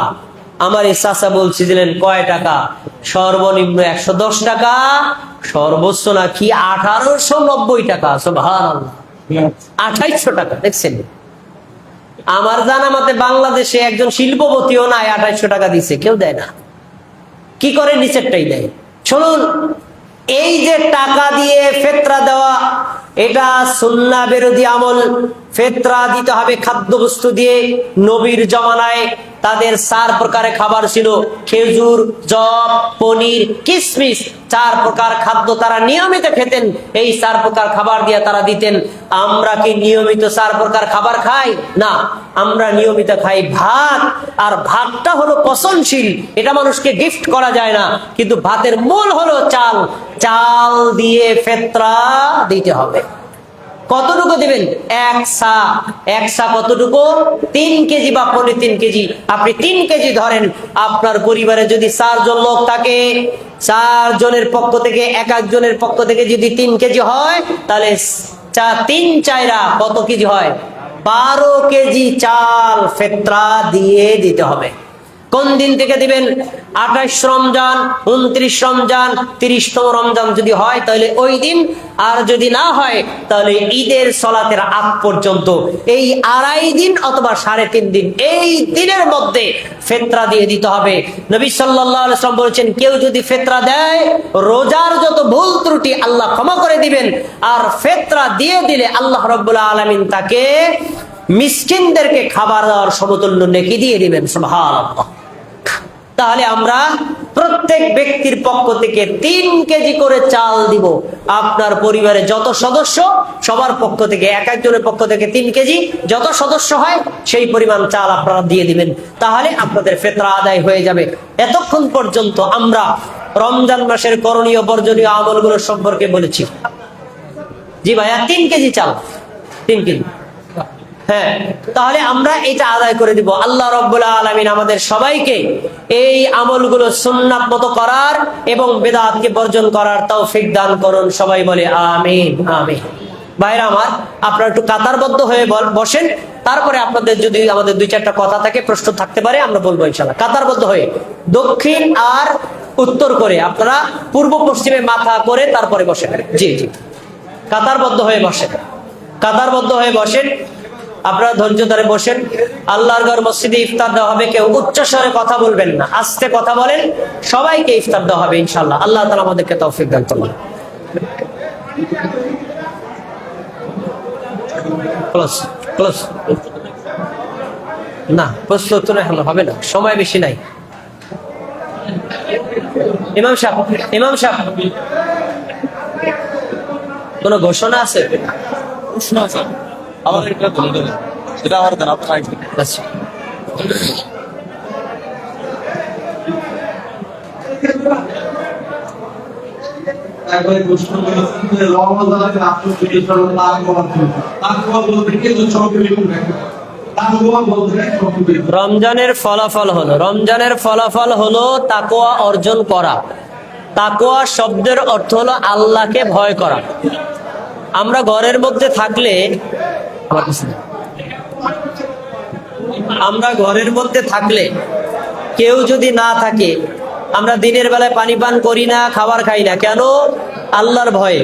আমার এই চাচা বলছিলেন কয় টাকা? সর্বনিম্ন 110 টাকা, সর্বোচ্চ নাকি 1890 টাকা। সুবহানাল্লাহ, 2800 টাকা। দেখছেন, আমার জানা মতে বাংলাদেশে একজন শিল্পপতিও নাই 2800 টাকা দিছে, কেউ দেয় না। কি করে? নিচেরটাই দেয়। শুনুন, এই যে টাকা দিয়ে ফিতরা দেওয়া, এটা সুন্নাহ বিরোধী আমল। ফিতরা দিতে হবে খাদ্যবস্তু দিয়ে। নবীর জমানায় তাদের 4 প্রকারের খাবার ছিল: খেজুর, জব, পনির, কিশমিশ। 4 প্রকার খাদ্য তারা নিয়মিত খেতেন। এই 4 প্রকার খাবার দিয়ে তারা দিতেন। আমরা কি নিয়মিত 4 প্রকার খাবার খাই? না, আমরা নিয়মিত খাই ভাত। আর ভাতটা হলো পচনশীল, এটা মানুষকে গিফট করা যায় না। কিন্তু ভাতের মূল হলো চাল। চাল দিয়ে ফিতরা দিতে হবে। কতটুকু দিবেন? 1 সা। 1 সা কতটুকু? 3 কেজি বা 3.5 কেজি। আপনি 3 কেজি ধরেন। আপনার পরিবারে যদি 4 জন লোক থাকে, 4 জনের পক্ষ থেকে এক একজনের পক্ষ থেকে যদি 3 কেজি হয়, তাহলে 3 4 কত কেজি হয়? 12 কেজি চাল ফিতরা দিয়ে দিতে হবে। কোন দিন থেকে দিবেন? 28 রমজান, 29 রমজান, 30তম রমজান যদি হয় তাহলে ওই দিন। আর যদি না হয় তাহলে ঈদের সালাতের আগ পর্যন্ত এই 2.5 দিন অথবা 3.5 দিন, এই দিনের মধ্যে ফিতরা দিয়ে দিতে হবে। নবী সাল্লাল্লাহু আলাইহি ওয়াসাল্লাম বলেছেন, কেউ যদি ফিতরা দেয় রোজার যত ভুল ত্রুটি আল্লাহ ক্ষমা করে দিবেন। আর ফিতরা দিয়ে দিলে আল্লাহ রাব্বুল আলামিন তাকে মিসকিনদেরকে খাবার দেওয়ার সমতুল্য নেকি দিয়ে দিবেন। সুবহানাল্লাহ। তাহলে আমরা প্রত্যেক ব্যক্তির পক্ষ থেকে 3 কেজি করে চাল দিব। আপনার পরিবারে যত সদস্য সবার পক্ষ থেকে, এক একজনের পক্ষ থেকে 3 কেজি, যত সদস্য হয় সেই পরিমাণ চাল আপনারা দিয়ে দিবেন। তাহলে আপনাদের ফিতরা আদায় হয়ে যাবে। এতক্ষণ পর্যন্ত আমরা রমজান মাসের করণীয় বর্জনীয় আমলগুলো সম্পর্কে বলেছি। জি ভাইয়া, 3 কেজি চাল, 3 কেজি। হ্যাঁ, তাহলে আমরা এটা আদায় করে দিব। আল্লাহ রাব্বুল আলামিন আমাদের সবাইকে এই আমলগুলো সুন্নাত মতো করার এবং বিদআতকে বর্জন করার তৌফিক দান করুন। সবাই বলে আমিন, আমিন। ভাইরা আমার, আপনারা একটু কাতারবদ্ধ হয়ে বসেন। তারপরে আপনাদের যদি আমাদের 2-4টা কথা থাকে, প্রশ্ন থাকতে পারে, আমরা বলবো ইনশাআল্লাহ। কাতারবদ্ধ হয়ে দক্ষিণ আর উত্তর করে, আপনারা পূর্ব পশ্চিমে মাথা করে তারপরে বসেন। জি জি, কাতারবদ্ধ হয়ে বসেন, কাতারবদ্ধ হয়ে বসেন। আপনারা ধৈর্য ধরে বসেন। আল্লাহর ঘর মসজিদে ইফতার দেওয়া হবে। কেউ উচ্চ স্বরে কথা বলবেন না, আস্তে কথা বলেন। সবাইকে ইফতার দেওয়া হবে ইনশাআল্লাহ। আল্লাহ তাআলা আমাদেরকে তৌফিক দান করুন। Close close. না, প্রশ্ন উত্তর এখন হবে না, সময় বেশি নাই। ইমাম সাহেব, ইমাম সাহেব, কোন ঘোষণা আছে? প্রশ্ন আছে আমাদের, এটা বলবেন, সেটা আমার দেন, আপনার আগে। আচ্ছা, তারপরে প্রশ্ন করেছেন যে রমজানের আত্মবিশ্বাস তাকওয়া বলতে কি তাকওয়া বলতে রমজানের ফলাফল হলো, রমজানের ফলাফল হলো তাকওয়া অর্জন করা। তাকওয়া শব্দের অর্থ হলো আল্লাহকে ভয় করা। আমরা ঘরের মধ্যে থাকলে, আমরা ঘরের মধ্যে থাকলে কেউ যদি না থাকে, আমরা দিনের বেলায় পানি পান করি না, খাবার খাই না, কেন? আল্লাহর ভয়ে।